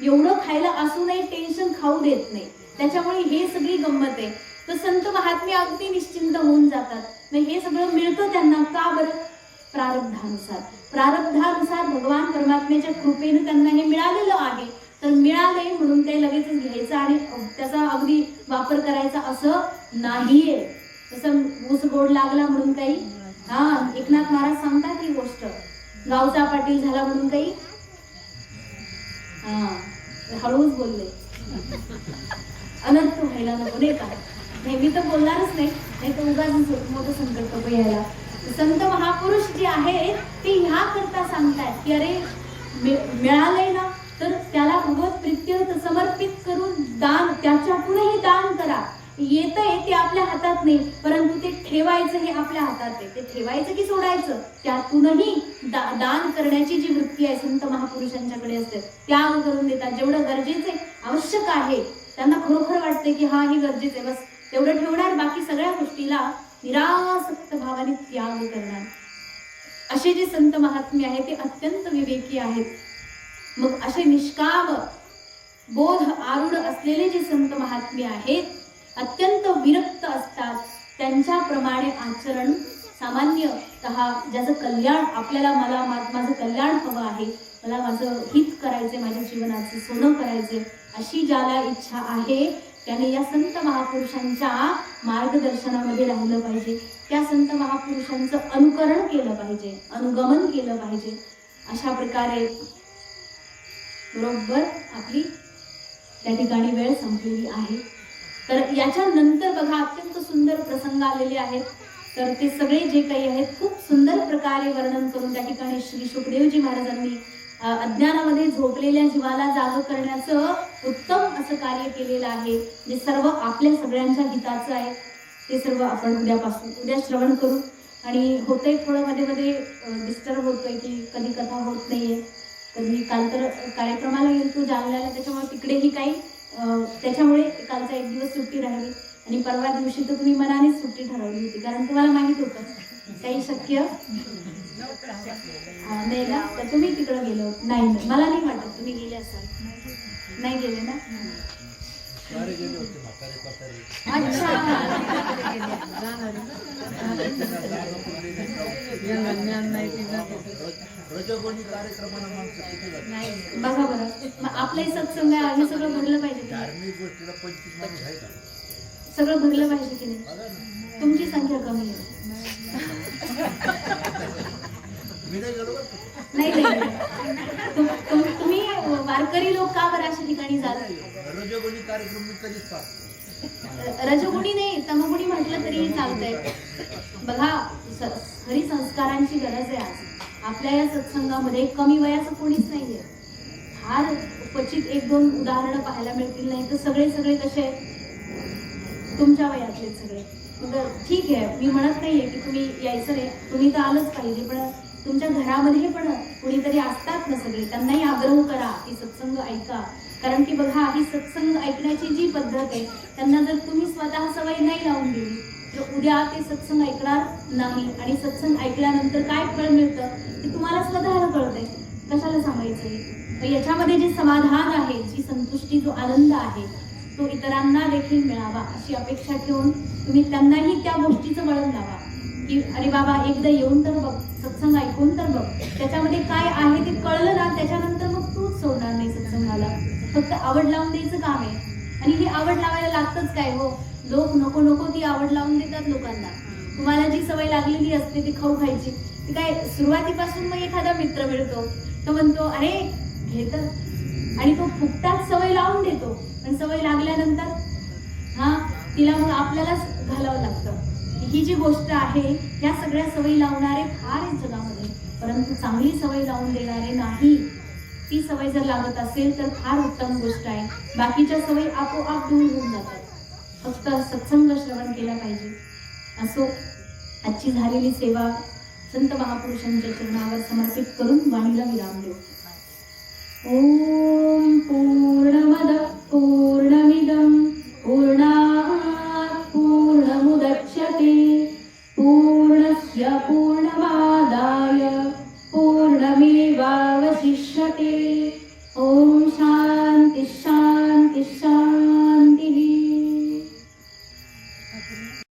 एवढं खायला असूनही टेन्शन खाऊ देत नाही. त्याच्यामुळे हे सगळी गंमत आहे. तर संत महात्मे अगदी निश्चिंत होऊन जातात. हे सगळं मिळतं त्यांना. का बरं? प्रारब्धानुसार. प्रारब्धानुसार भगवान परमात्म्याच्या कृपेने त्यांना हे मिळालेलं आहे. तर मिळाले म्हणून ते लगेचच घ्यायचं आणि त्याचा अगदी वापर करायचा असं नाहीये. तसं ऊस गोड लागला म्हणून काही, एकनाथ महाराज सांगतात ही गोष्ट, गावचा पाटील झाला म्हणून काही, हळूच बोलले, अनर्थ व्हायला नको नाही का. नाही मी तर बोलणारच नाही तर उगाच मोठं संकल्प यायला. संत महापुरुष जे आहेत ते ह्या करता सांगतात की अरे मिळालंय ना तर त्याला भगवत प्रीत्यर्थ समर्पित करून दान, त्याच्यातूनही दान करा. येतंय ते आपल्या हातात नाही, परंतु ते ठेवायचं हे आपल्या हातात आहे. ते ठेवायचं की सोडायचं त्यातूनही दान करण्याची जी वृत्ती आहे संत महापुरुषांच्याकडे असते. त्याग करून देतात. जेवढं गरजेचे आवश्यक आहे त्यांना खरोखर वाटते की हा हे गरजेचे, बस तेवढं ठेवणार, बाकी सगळ्या गोष्टीला निरासक्त भावाने त्याग करणार. असे जे संत महात्मे आहेत ते अत्यंत विवेकी आहेत. मग असे निष्काम बोध आरूढ असलेले जे संत महात्मे आहेत अत्यंत विरक्त असतात. त्यांच्याप्रमाणे आचरण सामान्यतः ज्याचं कल्याण आपल्याला, मला माझं कल्याण हवं आहे, मला माझं हित करायचे, माझ्या जीवनाचं सोनं करायचे, अशी ज्याला इच्छा आहे त्याने या संत महापुरुषांच्या मार्गदर्शनामध्ये राहिलं पाहिजे. त्या संत महापुरुषांचं अनुकरण केलं पाहिजे, अनुगमन केलं पाहिजे. अशा प्रकारे बरोबर आपली त्या ठिकाणी वेळ संपलेली आहे. तर याच्यानंतर बघा अत्यंत सुंदर प्रसंग आलेले आहेत. तर ते सगळे जे काही आहेत खूप सुंदर प्रकारे वर्णन करून त्या ठिकाणी श्री शुकदेवजी महाराजांनी अज्ञानामध्ये झोपलेल्या जीवाला जाग करण्याचं उत्तम असं कार्य केलेलं आहे, जे सर्व आपल्या सगळ्यांच्या हिताचं आहे. ते सर्व आपण उद्या श्रवण करू. आणि होतंय थोडं मध्ये मध्ये डिस्टर्ब होतोय की कधी कथा होत नाहीये, कधी काल तर कार्यक्रमाला गेलो जालन्याला, त्याच्यामुळे तिकडेही काही त्याच्यामुळे कालचा एक दिवस सुट्टी राहिली. आणि परवा दिवशी तर तुम्ही मनानेच सुट्टी ठरवली होती, कारण तुम्हाला माहित होतं काही शक्य नाही ना, तर तुम्ही तिकडे गेलो नाही. मला नाही वाटत तुम्ही गेले असाल. नाही गेले ना? अच्छा. बघा बरं, मग आपलाही सत्संग हे सगळं भरलं पाहिजे, सगळं भरलं पाहिजे की नाही? तुमची संख्या कमी आहे. नाही तुम्ही वारकरी लोक का बरं अशा ठिकाणी जात? रजगुणी नाही, तमगुणी म्हटलं तरी चालतंय. बघा खरी संस्कारांची गरज आहे आज आपल्या या सत्संगामध्ये. कमी वयाचं कोणीच नाहीये. फार क्वचित एक दोन उदाहरणं पाहायला मिळतील, नाही तर सगळे कसे तुमच्या वयातले सगळे. मग ठीक आहे, मी म्हणत नाहीये की तुम्ही यायचं नाही, तुम्ही तर आलंच पाहिजे, पण तुमच्या घरामध्ये पण कुणीतरी असतात ना सगळे, त्यांनाही आग्रह करा की सत्संग ऐका. कारण की बघा ही सत्संग ऐकण्याची जी पद्धत आहे त्यांना जर तुम्ही स्वतः सवय नाही लावून दिली तर उद्या ते सत्संग ऐकणार नाही. आणि सत्संग ऐकल्यानंतर काय फळ मिळतं ते तुम्हाला स्वतःला कळतंय, कशाला सांगायचं. याच्यामध्ये जे समाधान आहे, जी संतुष्टी, जो आनंद आहे तो इतरांना देखील मिळावा अशी अपेक्षा ठेवून तुम्ही त्यांनाही त्या गोष्टीचं वळण लावा की अरे बाबा एकदा येऊन तर बघ, सत्संग ऐकून तर बघ, त्याच्यामध्ये काय आहे ते कळलं ना, त्याच्यानंतर मग तूच सोडणार नाही सत्संगाला. फक्त आवड लावून द्यायचं काम आहे. आणि ही आवड लावायला लागतच काय हो, लोक नको नको ती आवड लावून देतात लोकांना. तुम्हाला जी सवय लागलेली असते ती खाऊ खायची, ती काय सुरुवातीपासून मग एखादा मित्र मिळतो तो म्हणतो अरे घे तर, आणि तो फुकटाच सवय लावून देतो. पण सवय लागल्यानंतर तिला मग आपल्यालाच घालावं लागतं. ही जी गोष्ट आहे ह्या सगळ्या सवयी लावणारे फार आहेत जगामध्ये, परंतु चांगली सवय लावून देणारे नाही. ती सवय जर लागत असेल तर फार उत्तम गोष्ट आहे. बाकीच्या सवयी आपोआप दूर होऊन जातात. फक्त सत्संग श्रवण केला पाहिजे. असो, आजची झालेली सेवा संत महापुरुषांच्या चरणावर समर्पित करून वाणीला विराम देऊ. ओम पूर्णमद पूर्ण भविष्यते. ओम शांती.